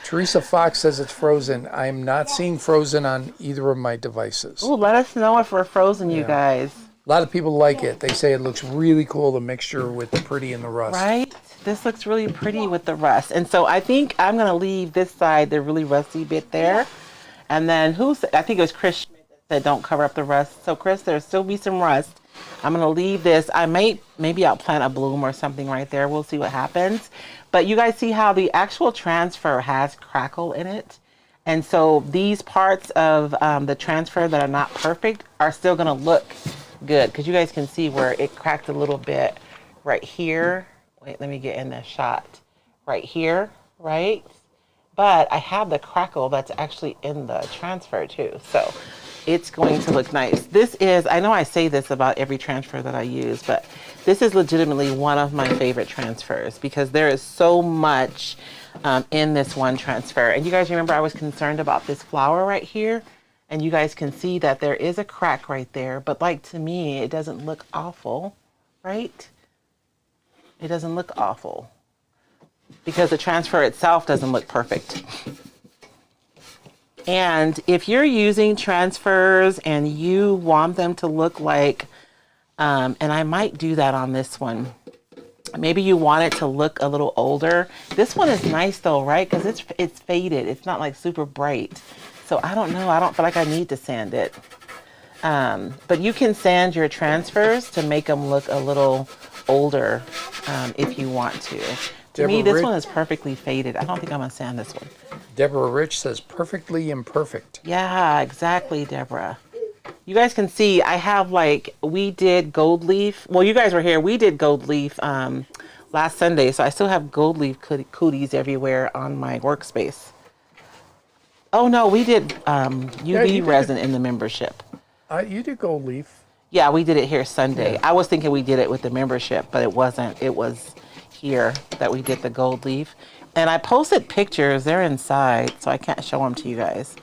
Teresa Fox says it's frozen. I'm not seeing frozen on either of my devices. ooh, let us know if we're frozen, you guys. A lot of people like it. They say it looks really cool, the mixture with the pretty and the rust. Right? This looks really pretty with the rust. And so I think I'm going to leave this side, the really rusty bit there. And then I think it was Chris Schmidt that said don't cover up the rust. So Chris, there'll still be some rust. I'm going to leave this. Maybe I'll plant a bloom or something right there. We'll see what happens. But you guys see how the actual transfer has crackle in it. And so these parts of the transfer that are not perfect are still going to look good, because you guys can see where it cracked a little bit right here. Wait, let me get in the shot. Right here, right? But I have the crackle that's actually in the transfer too. So it's going to look nice. This is, I know I say this about every transfer that I use, but this is legitimately one of my favorite transfers because there is so much in this one transfer. And you guys remember I was concerned about this flower right here? And you guys can see that there is a crack right there, but like to me, it doesn't look awful, right? It doesn't look awful. because the transfer itself doesn't look perfect. And if you're using transfers and you want them to look like, and I might do that on this one. Maybe you want it to look a little older. This one is nice though, right? Because it's faded. It's not like super bright. So I don't know. I don't feel like I need to sand it. But you can sand your transfers to make them look a little older if you want to. To me, this one is perfectly faded. I don't think I'm going to sand this one. Deborah Rich says perfectly imperfect. Yeah, exactly, Deborah. You guys can see I have we did gold leaf. Well, you guys were here. We did gold leaf last Sunday. So I still have gold leaf cooties everywhere on my workspace. Oh, no, we did UV resin in the membership. You did gold leaf. Yeah, we did it here Sunday. Yeah. I was thinking we did it with the membership, but it wasn't. It was here that we did the gold leaf. And I posted pictures. They're inside, so I can't show them to you guys.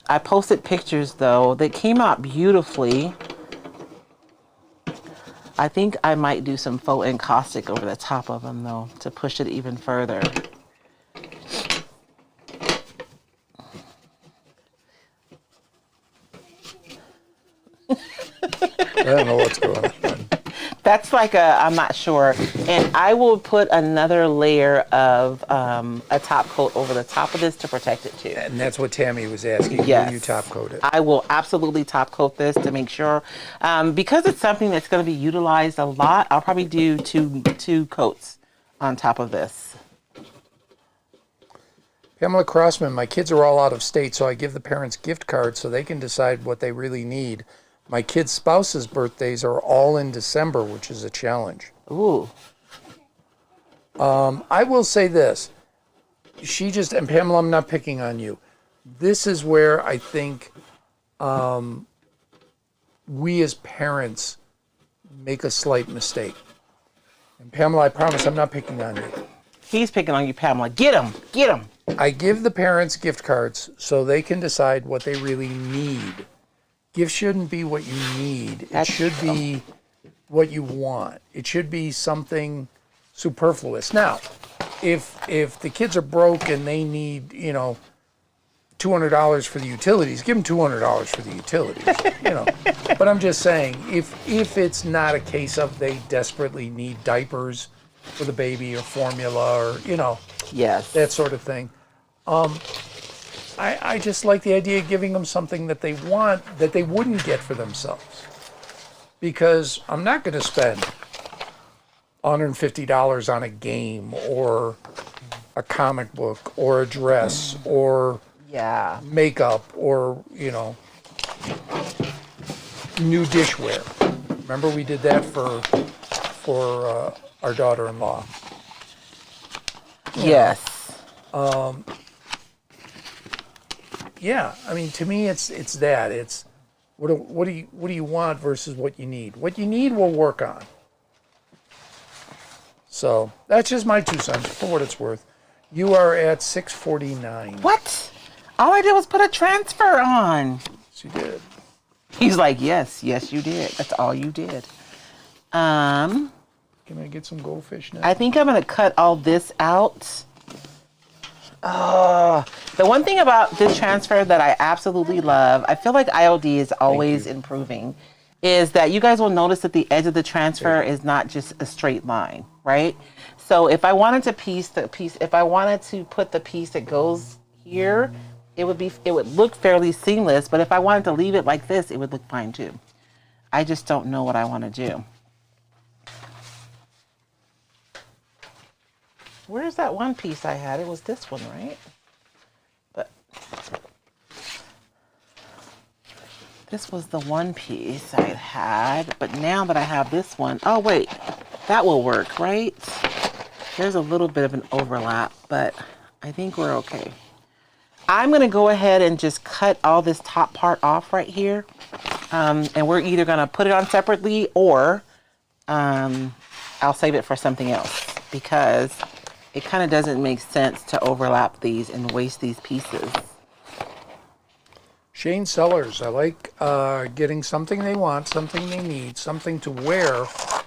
I posted pictures, though. They came out beautifully. I think I might do some faux encaustic over the top of them, though, to push it even further. I don't know what's going on. That's I'm not sure. And I will put another layer of a top coat over the top of this to protect it too. And that's what Tammy was asking. Yes. Will you top coat it? I will absolutely top coat this to make sure. Because it's something that's going to be utilized a lot, I'll probably do two coats on top of this. Pamela Crossman, my kids are all out of state, so I give the parents gift cards so they can decide what they really need. My kids' spouses' birthdays are all in December, which is a challenge. Ooh. I will say this. And Pamela, I'm not picking on you. This is where I think we as parents make a slight mistake. And Pamela, I promise I'm not picking on you. He's picking on you, Pamela. Get him. Get him. I give the parents gift cards so they can decide what they really need. Gifts shouldn't be what you need. It should be what you want. It should be something superfluous. Now, if the kids are broke and they need, $200 for the utilities, give them $200 for the utilities, But I'm just saying, if it's not a case of they desperately need diapers for the baby or formula or, Yes. that sort of thing. I just like the idea of giving them something that they want that they wouldn't get for themselves. Because I'm not going to spend $150 on a game or a comic book or a dress or makeup or, new dishware. Remember we did that for our daughter-in-law. Yes. Yeah, I mean, to me, it's that. It's what do you want versus what you need. What you need, we'll work on. So that's just my 2 cents for what it's worth. You are at 649. What? All I did was put a transfer on. Yes, you did. He's like, yes, you did. That's all you did. Can I get some goldfish now? I think I'm gonna cut all this out. Oh, the one thing about this transfer that I absolutely love, I feel like IOD is always improving, is that you guys will notice that the edge of the transfer is not just a straight line, right? So if I wanted to if I wanted to put the piece that goes here, it would look fairly seamless, but if I wanted to leave it like this, it would look fine too. I just don't know what I want to do. Where's that one piece I had? It was this one, right? But this was the one piece I had, but now that I have this one, oh wait, that will work, right? There's a little bit of an overlap, but I think we're okay. I'm gonna go ahead and just cut all this top part off right here. And we're either gonna put it on separately or I'll save it for something else because it kind of doesn't make sense to overlap these and waste these pieces. Shane Sellers, I like getting something they want, something they need, something to wear,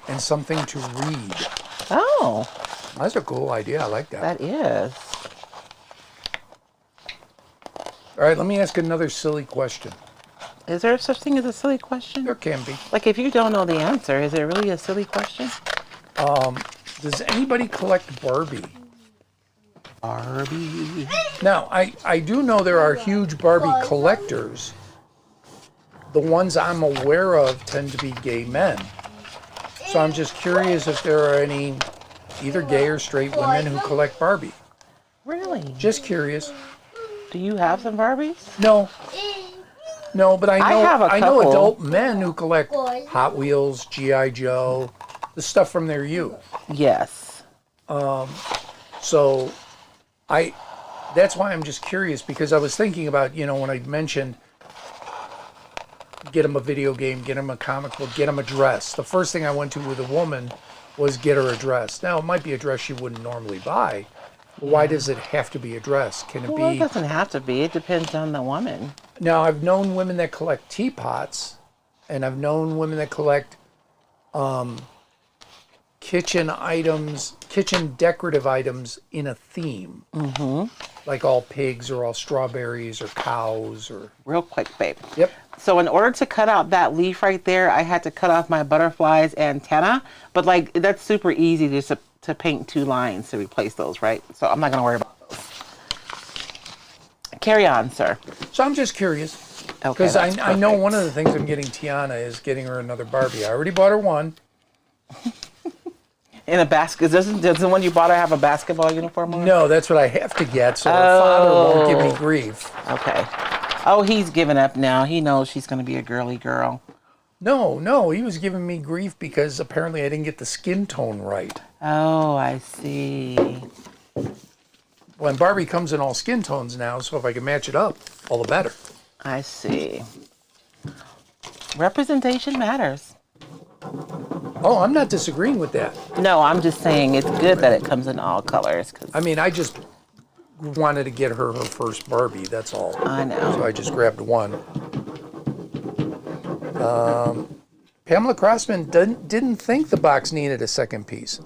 and something to read. Oh, That's a cool idea. I like that. That is. All right, let me ask another silly question. Is there such thing as a silly question? There can be. Like, if you don't know the answer, is it really a silly question? Does anybody collect Barbie? Barbie. Now, I do know there are huge Barbie collectors. The ones I'm aware of tend to be gay men. So I'm just curious if there are any either gay or straight women who collect Barbie. Really? Just curious. Do you have some Barbies? No. No, but I have a know couple. adult men who collect Hot Wheels, G.I. Joe, the stuff from their youth. Yes. So that's why I'm just curious, because I was thinking about, when I mentioned get them a video game, get them a comic book, get them a dress. The first thing I went to with a woman was get her a dress. Now, it might be a dress she wouldn't normally buy. Why does it have to be a dress? Can it Well, it be... doesn't have to be. It depends on the woman. Now, I've known women that collect teapots, and I've known women that collect kitchen items, kitchen decorative items in a theme. Mm-hmm. Like all pigs or all strawberries or cows or... Real quick, babe. Yep. So in order to cut out that leaf right there, I had to cut off my butterfly's antenna. But like, that's super easy just to paint 2 lines to replace those, right? So I'm not going to worry about those. Carry on, sir. So I'm just curious. Okay, Because that's I know perfect. one of the things I'm getting Tiana is getting her another Barbie. I already bought her one. In a basket. Does the one you bought her have a basketball uniform on? No, that's what I have to get, so her father won't give me grief. Okay. Oh, he's given up now. He knows she's going to be a girly girl. No, he was giving me grief because apparently I didn't get the skin tone right. Oh, I see. Well, and Barbie comes in all skin tones now, so if I can match it up, all the better. I see. Representation matters. Oh, I'm not disagreeing with that. No, I'm just saying it's good that it comes in all colors. 'Cause I mean, I just wanted to get her first Barbie, that's all. I know. So I just grabbed one. Pamela Crossman didn't think the box needed a second piece.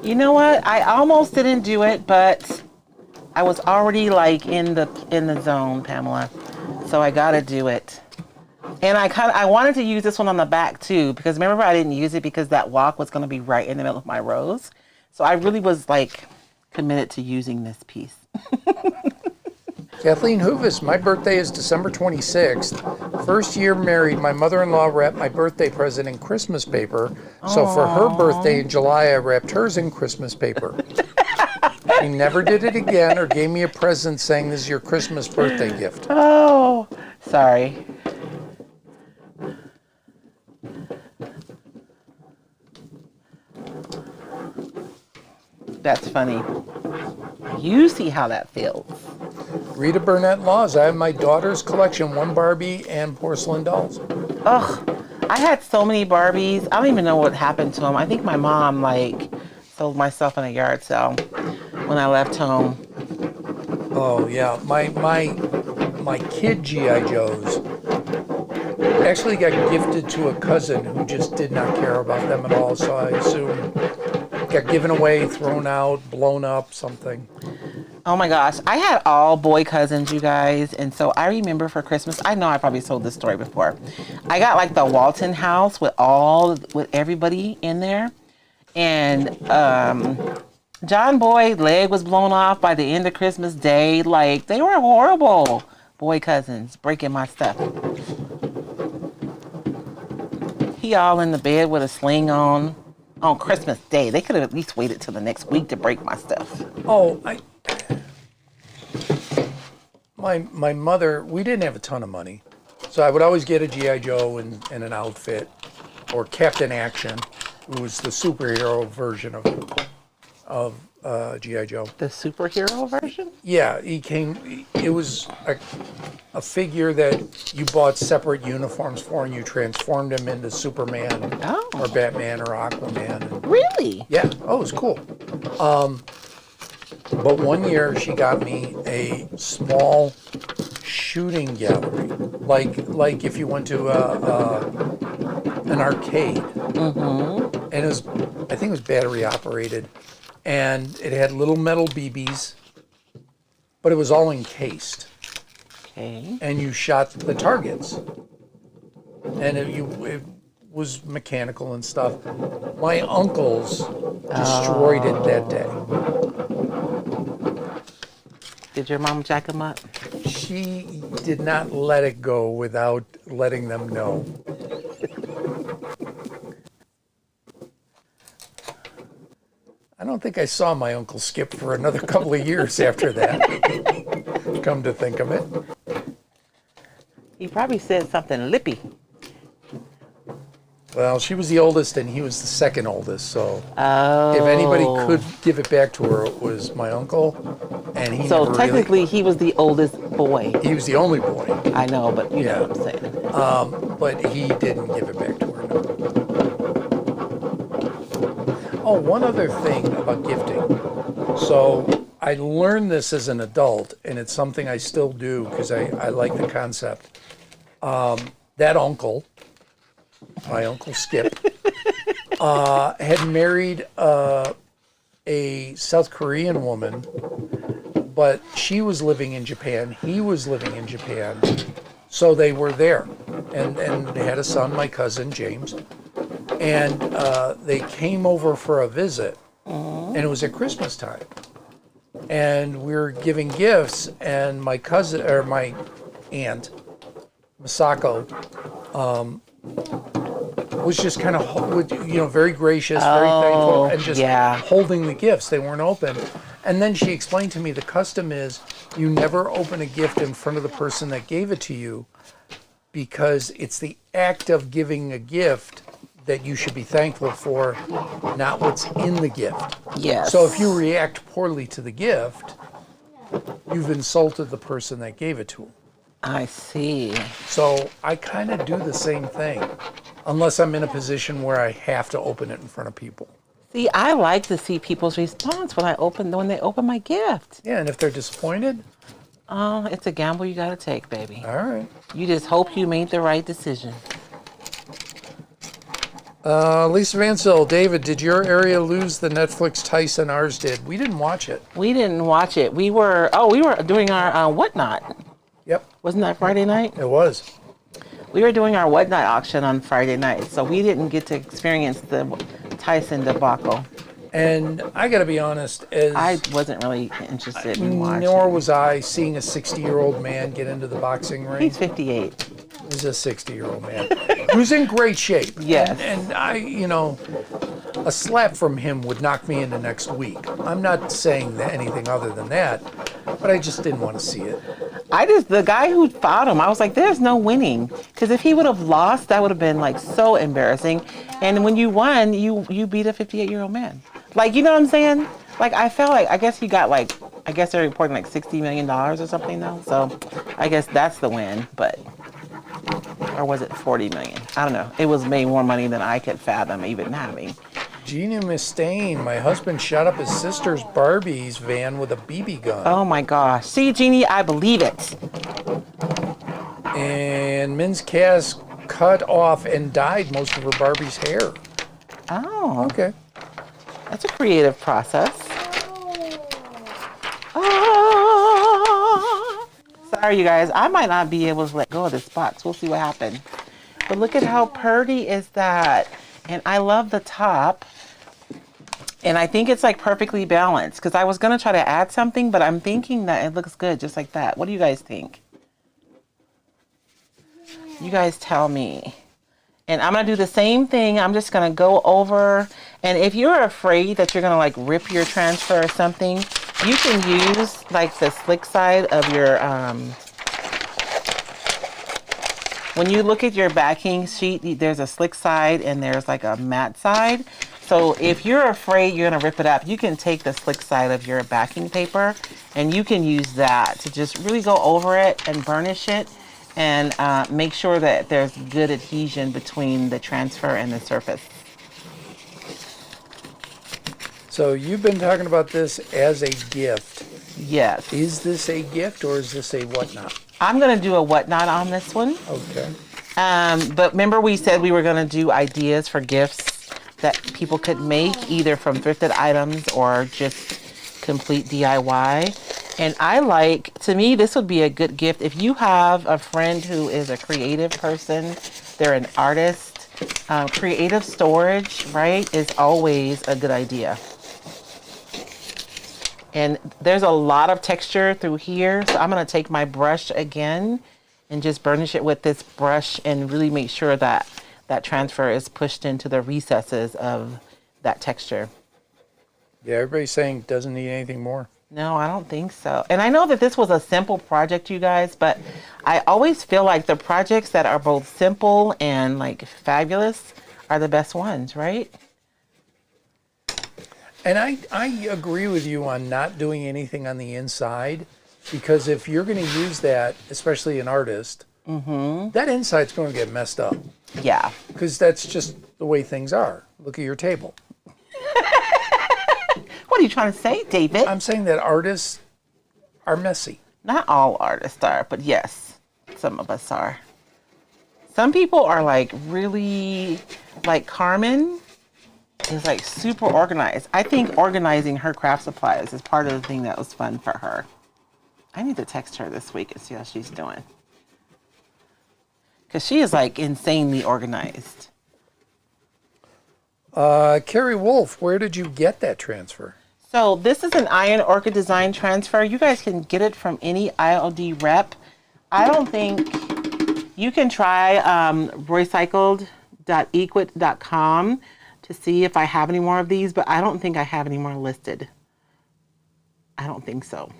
You know what? I almost didn't do it, but I was already like in the zone, Pamela. So I got to do it. And I wanted to use this one on the back too, because remember I didn't use it because that walk was going to be right in the middle of my rows. So I really was like committed to using this piece. Kathleen Hoovis, my birthday is December 26th. First year married, my mother-in-law wrapped my birthday present in Christmas paper. So for her birthday in July, I wrapped hers in Christmas paper. She never did it again or gave me a present saying this is your Christmas birthday gift. Oh, sorry. That's funny. You see how that feels. Rita Burnett Laws, I have my daughter's collection, 1 Barbie and porcelain dolls. Ugh, I had so many Barbies. I don't even know what happened to them. I think my mom sold myself in a yard sale when I left home. Oh yeah, my kid G.I. Joes actually got gifted to a cousin who just did not care about them at all, so I assume got given away, thrown out, blown up, something. Oh my gosh, I had all boy cousins, you guys, and so I remember for Christmas, I know I probably told this story before. I got like the Walton house with everybody in there, and John Boy's leg was blown off by the end of Christmas Day. Like, they were horrible boy cousins, breaking my stuff. He all in the bed with a sling on Christmas Day. They could have at least waited till the next week to break my stuff. Oh, my mother, we didn't have a ton of money, so I would always get a G.I. Joe and an outfit, or Captain Action, who was the superhero version of G.I. Joe. The superhero version? Yeah, it was a figure that you bought separate uniforms for, and you transformed him into Superman or Batman or Aquaman. Really? Yeah, oh, it was cool. But one year she got me a small shooting gallery, like if you went to an arcade. Mm-hmm. And I think it was battery operated. and it had little metal BBs, but it was all encased. Okay. And you shot the targets. And it was mechanical and stuff. My uncles destroyed it that day. Did your mom jack them up? She did not let it go without letting them know. I don't think I saw my Uncle Skip for another couple of years after that, come to think of it. He probably said something lippy. Well, she was the oldest and he was the second oldest, so Oh. if anybody could give it back to her, it was my uncle, and he So never technically, he was the oldest boy. he was the only boy, I know, but you know what I'm saying. but he didn't give it back to her. No. Oh, one other thing about gifting. So I learned this as an adult, and it's something I still do because I like the concept. That uncle, my Uncle Skip, had married a South Korean woman, but she was living in Japan. He was living in Japan. So they were there. And they had a son, my cousin, James. And they came over for a visit. And it was at Christmas time. And we were giving gifts, and my cousin, or my aunt, Masako, was just kind of, very gracious, very thankful, and just holding the gifts. They weren't open. And then she explained to me the custom is you never open a gift in front of the person that gave it to you, because it's the act of giving a gift that you should be thankful for, not what's in the gift. Yes. So if you react poorly to the gift, you've insulted the person that gave it to them. I see. So I kind of do the same thing, unless I'm in a position where I have to open it in front of people. See, I like to see people's response when they open my gift. Yeah, and if they're disappointed, Oh, it's a gamble you gotta take, baby. all right. You just hope you made the right decision. Lisa Vancil, David, did your area lose the Netflix Tyson? Ours did. We didn't watch it. We didn't watch it. We were doing our whatnot. Yep, Wasn't that Friday night? it was. We were doing our whatnot auction on Friday night, so we didn't get to experience the Tyson debacle. And I got to be honest, I wasn't really interested in watching. nor was I seeing a 60-year-old man get into the boxing ring. He's 58. He's a 60-year-old man who's in great shape. Yes. And I, a slap from him would knock me into next week. I'm not saying anything other than that, but I just didn't want to see it. The guy who fought him, I was like, there's no winning. Because if he would have lost, that would have been like so embarrassing. And when you won, you beat a 58-year-old man. Like, you know what I'm saying? Like, I felt like, I guess he got I guess they're reporting like $60 million or something now. So I guess that's the win, or was it 40 million? I don't know. It was made more money than I could fathom even having. Gina Mustaine, my husband shot up his sister's Barbie's van with a BB gun. Oh my gosh. See, Jeannie, I believe it. And Min's Cass cut off and dyed most of her Barbie's hair. Oh. Okay. That's a creative process. Oh. Sorry, you guys. I might not be able to let go of this box. We'll see what happens. But look at how pretty is that. And I love the top. And I think it's like perfectly balanced. Because I was going to try to add something, but I'm thinking that it looks good just like that. What do you guys think? You guys tell me. And I'm going to do the same thing. I'm just going to go over. And if you're afraid that you're going to like rip your transfer or something, you can use like the slick side of your, when you look at your backing sheet, there's a slick side and there's like a matte side. So if you're afraid you're going to rip it up, you can take the slick side of your backing paper and you can use that to just really go over it and burnish it. And make sure that there's good adhesion between the transfer and the surface. So you've been talking about this as a gift. Yes. Is this a gift or is this a whatnot? I'm going to do a whatnot on this one. Okay. But remember we said we were going to do ideas for gifts that people could make either from thrifted items or just complete DIY. And to me, this would be a good gift. If you have a friend who is a creative person, they're an artist, creative storage, right, is always a good idea. And there's a lot of texture through here. So I'm going to take my brush again and just burnish it with this brush and really make sure that that transfer is pushed into the recesses of that texture. Yeah, everybody's saying doesn't need anything more. No, I don't think so. And I know that this was a simple project, you guys, but I always feel like the projects that are both simple and like fabulous are the best ones, right? And I agree with you on not doing anything on the inside, because if you're going to use that, especially an artist, that inside's going to get messed up. Yeah. Because that's just the way things are. Look at your table. What are you trying to say, David? I'm saying that artists are messy. Not all artists are, but yes, some of us are. Some people are like really, like Carmen is like super organized. I think organizing her craft supplies is part of the thing that was fun for her. I need to text her this week and see how she's doing. Because she is like insanely organized. Carrie Wolf, where did you get that transfer? So this is an Iron Orchid Design transfer. You guys can get it from any IOD rep. I don't think you can try roycycled.equit.com to see if I have any more of these, but I don't think I have any more listed. I don't think so.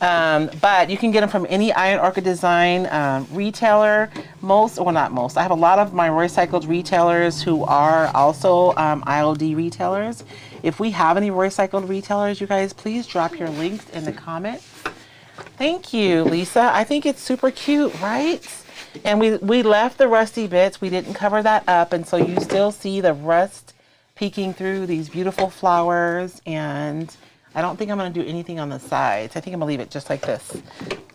But you can get them from any Iron Orchid Design retailer. Not most. I have a lot of my Roycycled retailers who are also IOD retailers. If we have any Roycycled retailers, you guys, please drop your links in the comments. Thank you, Lisa. I think it's super cute, right? And we left the rusty bits. We didn't cover that up, and so you still see the rust peeking through these beautiful flowers. And I don't think I'm going to do anything on the sides. I think I'm going to leave it just like this.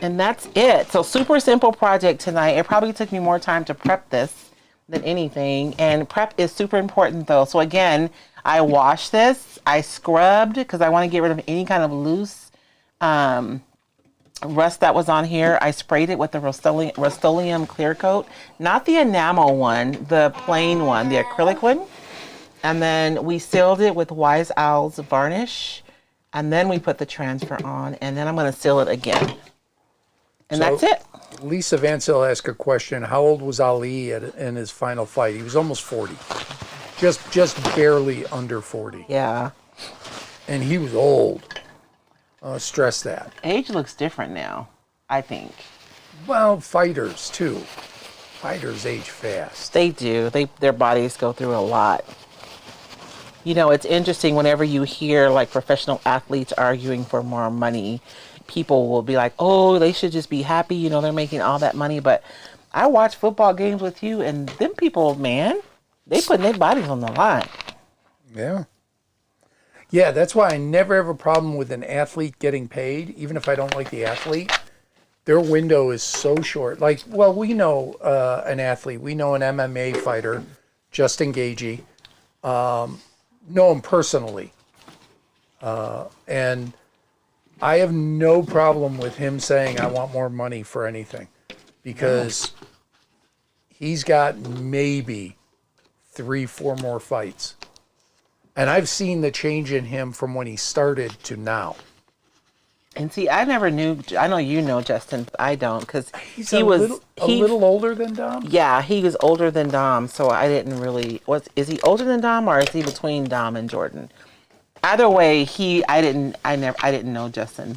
And that's it. So super simple project tonight. It probably took me more time to prep this than anything. And prep is super important though. So again, I washed this. I scrubbed because I want to get rid of any kind of loose rust that was on here. I sprayed it with the Rust-Oleum clear coat. Not the enamel one, the plain one, the acrylic one. And then we sealed it with Wise Owl's varnish. And then we put the transfer on, and then I'm going to seal it again. And so, that's it. Lisa Vancil asked a question. How old was Ali in his final fight? He was almost 40. Just barely under 40. Yeah. And he was old. Stress that. Age looks different now, I think. Well, fighters, too. Fighters age fast. They do. Their bodies go through a lot. You know, it's interesting whenever you hear like professional athletes arguing for more money, people will be like, oh, they should just be happy. You know, they're making all that money. But I watch football games with you, and them people, man, they putting their bodies on the line. Yeah. Yeah, that's why I never have a problem with an athlete getting paid, even if I don't like the athlete. Their window is so short. Like, well, we know an athlete. We know an MMA fighter, Justin Gagey. Know him personally. And I have no problem with him saying, I want more money for anything. Because he's got maybe 3-4 more fights. And I've seen the change in him from when he started to now. And see, I never knew. I know you know Justin. I don't, because He's a little older than Dom. Yeah, he was older than Dom, so I didn't really. Is he older than Dom, or is he between Dom and Jordan? Either way, I didn't know Justin.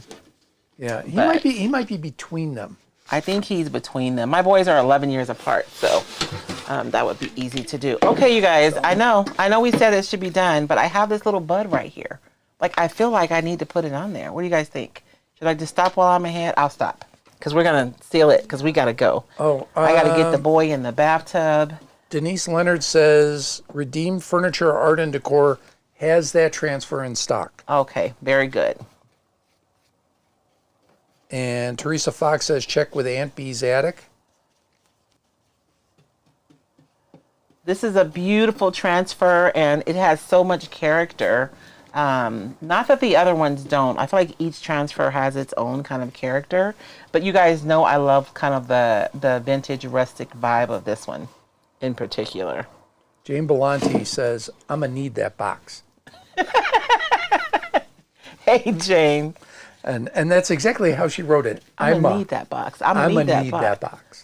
Yeah, he might be between them. I think he's between them. My boys are 11 years apart, so that would be easy to do. Okay, you guys, I know we said it should be done, but I have this little bud right here. Like, I feel like I need to put it on there. What do you guys think? Should I just stop while I'm ahead? I'll stop, because we're going to seal it, because we got to go. I got to get the boy in the bathtub. Denise Leonard says, Redeemed Furniture, Art, and Decor has that transfer in stock. Okay, very good. And Teresa Fox says, check with Aunt B's attic. This is a beautiful transfer, and it has so much character. Not that the other ones don't. I feel like each transfer has its own kind of character. But you guys know I love kind of the vintage rustic vibe of this one in particular. Jane Belanti says, I'm going to need that box. Hey, Jane. And that's exactly how she wrote it. I'm going to need that box. I'm going to need that box.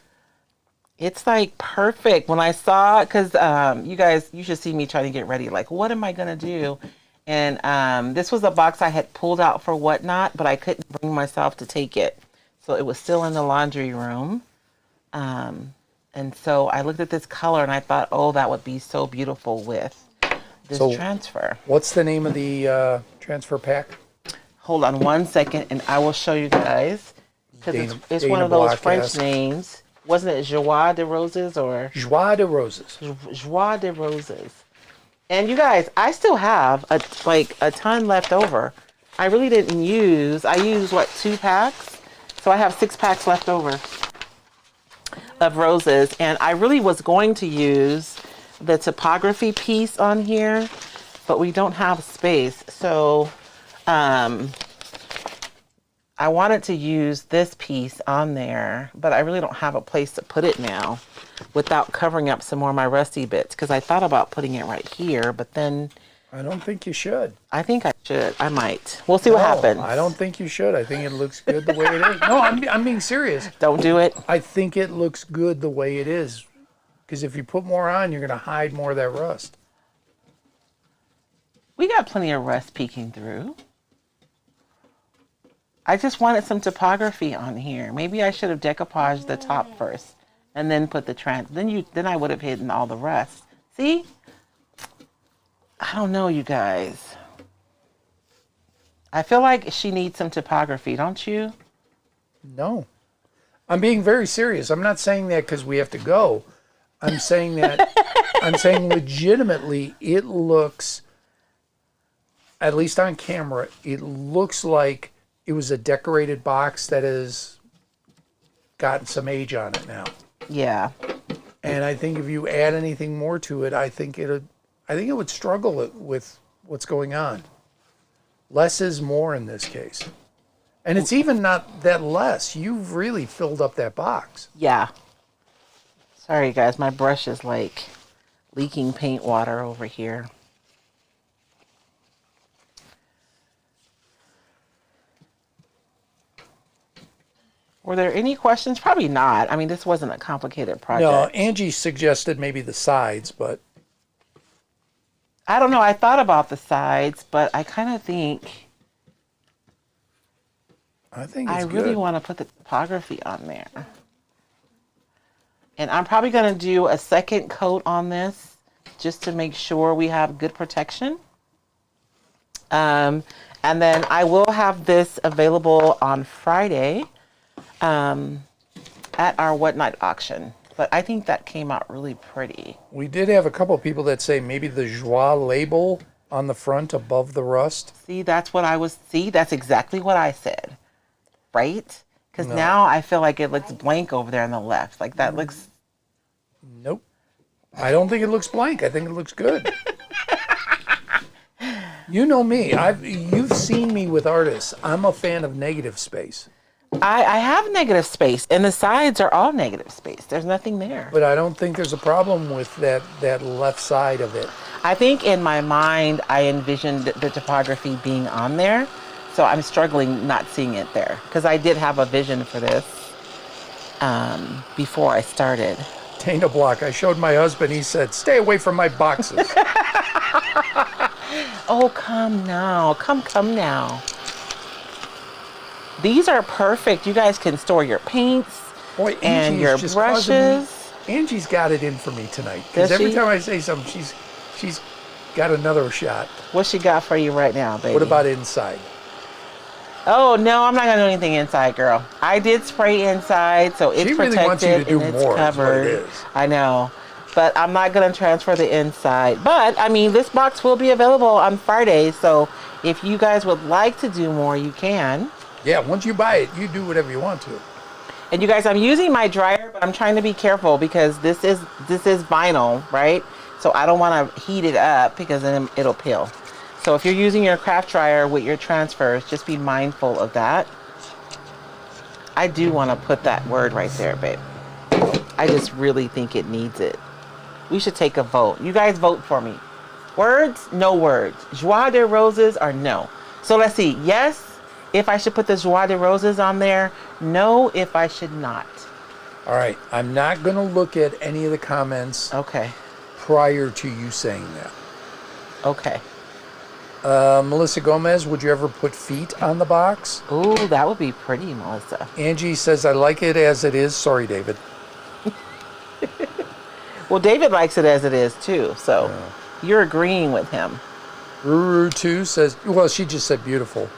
It's like perfect. When I saw, because you guys, you should see me trying to get ready. Like, what am I going to do? And this was a box I had pulled out for Whatnot, but I couldn't bring myself to take it. So it was still in the laundry room. And so I looked at this color and I thought, oh, that would be so beautiful with this transfer. What's the name of the transfer pack? Hold on one second and I will show you guys. Because it's one of those French names. Wasn't it Joie de Roses or? Joie de Roses. Joie de Roses. And you guys, I still have a ton left over. I really didn't use, I used 2 packs? So I have 6 packs left over of roses. And I really was going to use the typography piece on here, but we don't have space. So I wanted to use this piece on there, but I really don't have a place to put it now without covering up some more of my rusty bits, because I thought about putting it right here, but then I don't think you should. I think I should. I might. We'll see what happens. I don't think you should. I think it looks good the way it is. No, I'm being serious. Don't do it. I think it looks good the way it is, because if you put more on, you're going to hide more of that rust. We got plenty of rust peeking through. I just wanted some typography on here. Maybe I should have decoupaged the top first and then put the then I would have hidden all the rest. See? I don't know, you guys. I feel like she needs some typography, don't you? No. I'm being very serious. I'm not saying that because we have to go. I'm saying legitimately it looks, at least on camera, it looks like it was a decorated box that has gotten some age on it now. Yeah. And I think if you add anything more to it, I think it would struggle with what's going on. Less is more in this case. And it's even not that less. You've really filled up that box. Yeah. Sorry, guys. My brush is like leaking paint water over here. Were there any questions? Probably not. I mean, this wasn't a complicated project. No, Angie suggested maybe the sides, but I don't know. I thought about the sides, but I kind of think I really want to put the typography on there. And I'm probably going to do a second coat on this just to make sure we have good protection. And then I will have this available on Friday at our Whatnot auction. But I think that came out really pretty. We did have a couple of people that say maybe the Joie label on the front above the rust. See, that's exactly what I said. Right? Because now I feel like it looks blank over there on the left. Like that looks... Nope. I don't think it looks blank. I think it looks good. You know me. You've seen me with artists. I'm a fan of negative space. I have negative space, and the sides are all negative space. There's nothing there. But I don't think there's a problem with that left side of it. I think in my mind, I envisioned the typography being on there, so I'm struggling not seeing it there, because I did have a vision for this before I started. Dana Block, I showed my husband, he said, stay away from my boxes. Oh, come now. Come now. These are perfect. You guys can store your paints and your brushes. Angie's got it in for me tonight. Because every time I say something, she's got another shot. What she got for you right now, baby? What about inside? Oh, no, I'm not going to do anything inside, girl. I did spray inside, so it's protected. She really wants you to do more, covered. Is what it is. I know. But I'm not going to transfer the inside. But, I mean, this box will be available on Friday, so if you guys would like to do more, you can. Yeah, once you buy it, you do whatever you want to. And you guys, I'm using my dryer, but I'm trying to be careful because this is vinyl, right? So I don't want to heat it up because then it'll peel. So if you're using your craft dryer with your transfers, just be mindful of that. I do want to put that word right there, babe. I just really think it needs it. We should take a vote. You guys vote for me. Words, no words. Joie de roses or no. So let's see. Yes, if I should put the joie de roses on there. No, if I should not. All right. I'm not going to look at any of the comments Okay. prior to you saying that. Okay. Melissa Gomez, would you ever put feet on the box? Ooh, that would be pretty, Melissa. Angie says, I like it as it is. Sorry, David. Well, David likes it as it is too, so you're agreeing with him. Ruru2 says, well, she just said beautiful.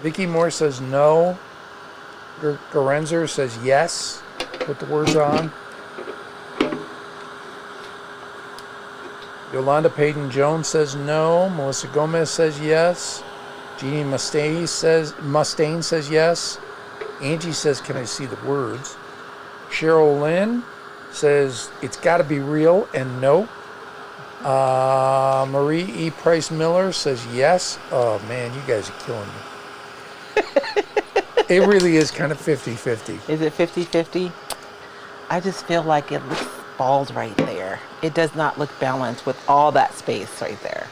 Vicky Moore says no. Gorenzer says yes. Put the words on. Yolanda Payton Jones says no. Melissa Gomez says yes. Jeannie Mustaine says yes. Angie says, can I see the words? Cheryl Lynn says, it's got to be real and no. Marie E. Price Miller says yes. Oh, man, you guys are killing me. It really is kind of 50-50. Is it 50-50? I just feel like it looks falls right there. It does not look balanced with all that space right there.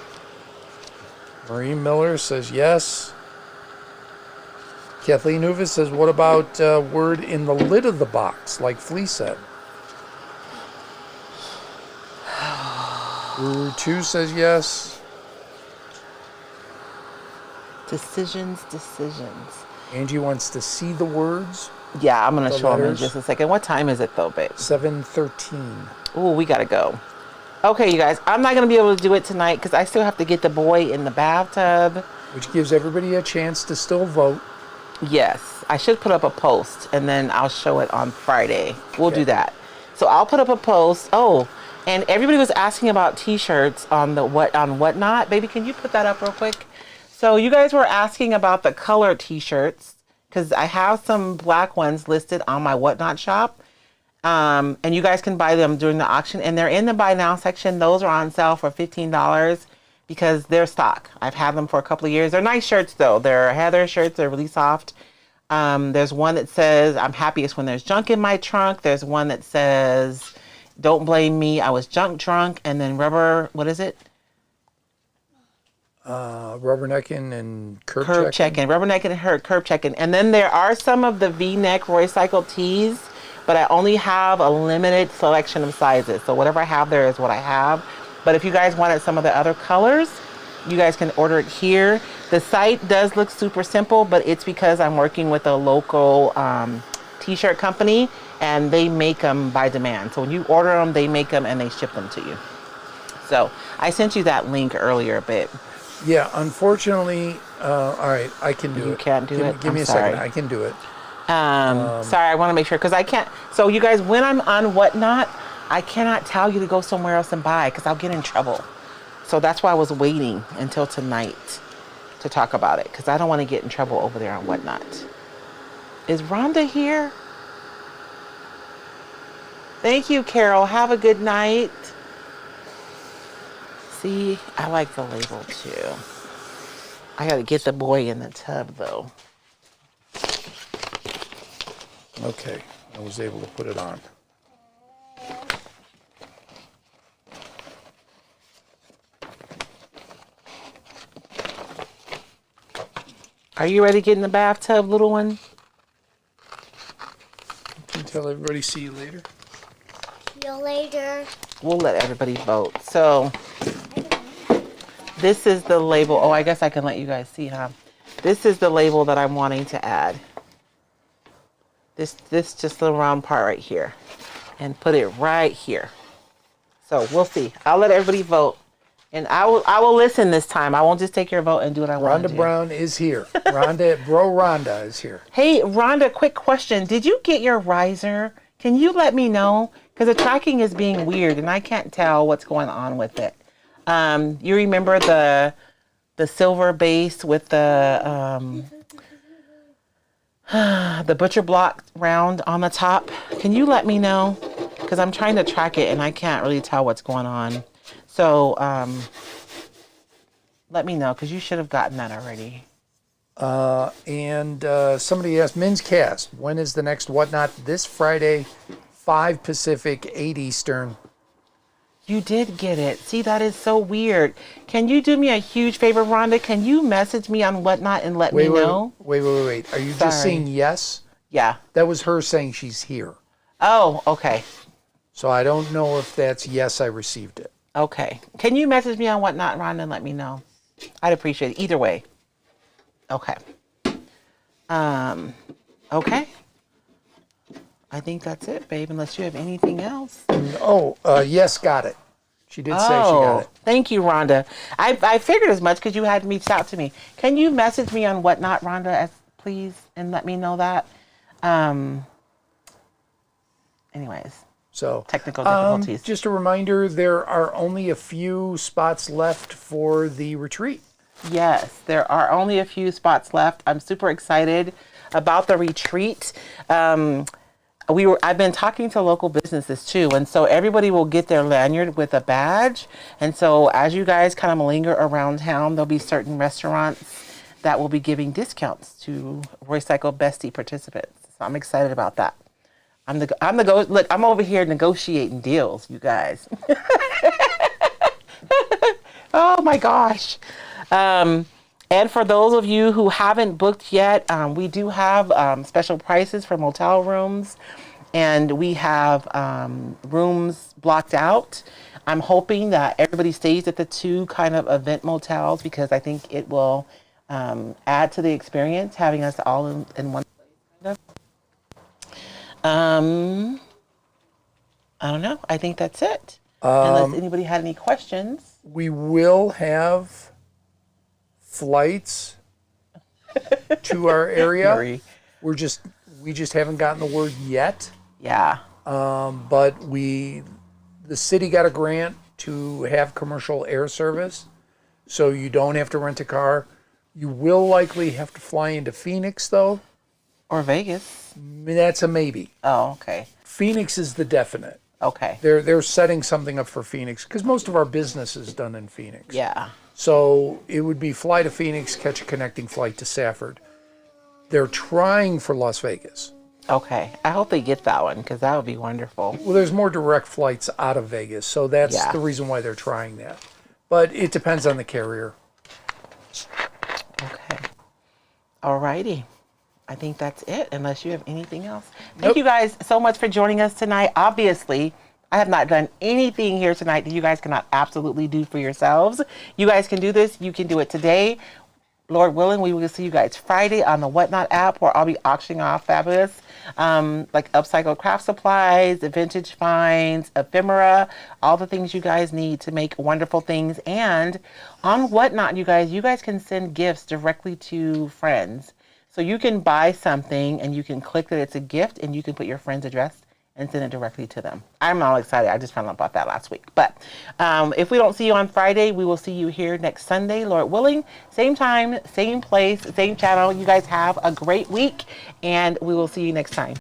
Marie Miller says yes. Kathleen Uvis says, what about word in the lid of the box, like Flea said? Ruru 2 says yes. Decisions. Angie wants to see the words. Yeah, I'm going to The show them in letters. just a second. What time is it though, babe? 7:13. Ooh, we got to go. Okay, you guys, I'm not going to be able to do it tonight because I still have to get the boy in the bathtub. Which gives everybody a chance to still vote. Yes, I should put up a post and then I'll show it on Friday. We'll do that. So I'll put up a post. Oh, and everybody was asking about t-shirts on the whatnot. Baby, can you put that up real quick? So you guys were asking about the color t-shirts because I have some black ones listed on my whatnot shop. And you guys can buy them during the auction and they're in the buy now section. Those are on sale for $15 because they're stock. I've had them for a couple of years. They're nice shirts though. They're Heather shirts. They're really soft. There's one that says, I'm happiest when there's junk in my trunk. There's one that says, don't blame me, I was junk drunk. And then rubber, what is it? Rubbernecking and Curb checking. Rubbernecking and curb checking. And then there are some of the V-neck Royce cycle tees, but I only have a limited selection of sizes. So whatever I have there is what I have. But if you guys wanted some of the other colors, you guys can order it here. The site does look super simple, but it's because I'm working with a local t-shirt company and they make them by demand. So when you order them, they make them and they ship them to you. So I sent you that link earlier, babe. Yeah, unfortunately, all right, I can do it. You can't do it? Give me I'm a second. sorry. I can do it. Sorry, I want to make sure because I can't. So you guys, when I'm on whatnot, I cannot tell you to go somewhere else and buy because I'll get in trouble. So that's why I was waiting until tonight to talk about it because I don't want to get in trouble over there on whatnot. Is Rhonda here? Thank you, Carol. Have a good night. See, I like the label too. I got to get the boy in the tub though. Okay, I was able to put it on. Are you ready to get in the bathtub, little one? Can you tell everybody see you later? See you later. We'll let everybody vote. So this is the label. Oh, I guess I can let you guys see, huh? This is the label that I'm wanting to add. This just the round part right here. And put it right here. So we'll see. I'll let everybody vote. And I will listen this time. I won't just take your vote and do what I want to do. Rhonda Brown is here. Rhonda is here. Hey, Rhonda, quick question. Did you get your riser? Can you let me know? Because the tracking is being weird and I can't tell what's going on with it. You remember the silver base with the The butcher block round on the top. Can you let me know? Because I'm trying to track it and I can't really tell what's going on. So let me know because you should have gotten that already. And somebody asked, Men's Cast, when is the next Whatnot? This Friday, 5 Pacific, 8 Eastern. You did get it. See, that is so weird. Can you do me a huge favor, Rhonda? Can you message me on Whatnot and let me know? Wait. Are you just saying yes? Yeah. That was her saying she's here. Oh, okay. So I don't know if that's yes, I received it. Okay. Can you message me on Whatnot, Rhonda, and let me know? I'd appreciate it. Either way. Okay. Okay. I think that's it, babe, unless you have anything else. Yes, got it. She did say she got it. Thank you, Rhonda. I figured as much because you had reached out to me. Can you message me on Whatnot, Rhonda, please, and let me know that? Anyways. So technical difficulties. Just a reminder, there are only a few spots left for the retreat. Yes, there are only a few spots left. I'm super excited about the retreat. I've been talking to local businesses too, and so everybody will get their lanyard with a badge. And so as you guys kind of linger around town, there'll be certain restaurants that will be giving discounts to Royce Cycle Bestie participants. So I'm excited about that. Look, I'm over here negotiating deals, you guys. Oh my gosh. And for those of you who haven't booked yet, we do have special prices for motel rooms, and we have rooms blocked out. I'm hoping that everybody stays at the 2 kind of event motels because I think it will add to the experience having us all in one place. I don't know. I think that's it. Unless anybody had any questions. We will have flights to our area. We just haven't gotten the word yet. Yeah. But the city got a grant to have commercial air service, so you don't have to rent a car. You will likely have to fly into Phoenix, though. Or Vegas. That's a maybe. Oh, okay. Phoenix is the definite. Okay. They're setting something up for Phoenix because most of our business is done in Phoenix. Yeah. So it would be fly to Phoenix, catch a connecting flight to Safford. They're trying for Las Vegas. Okay. I hope they get that one because that would be wonderful. Well, there's more direct flights out of Vegas, so that's the reason why they're trying that. But it depends on the carrier. Okay. All righty. I think that's it, unless you have anything else. Thank you guys so much for joining us tonight. Obviously, I have not done anything here tonight that you guys cannot absolutely do for yourselves. You guys can do this. You can do it today. Lord willing, we will see you guys Friday on the Whatnot app, where I'll be auctioning off fabulous, like upcycled craft supplies, vintage finds, ephemera, all the things you guys need to make wonderful things. And on Whatnot, you guys can send gifts directly to friends. So you can buy something and you can click that it's a gift and you can put your friend's address and send it directly to them. I'm all excited. I just found out about that last week. But if we don't see you on Friday, we will see you here next Sunday, Lord willing. Same time, same place, same channel. You guys have a great week and we will see you next time.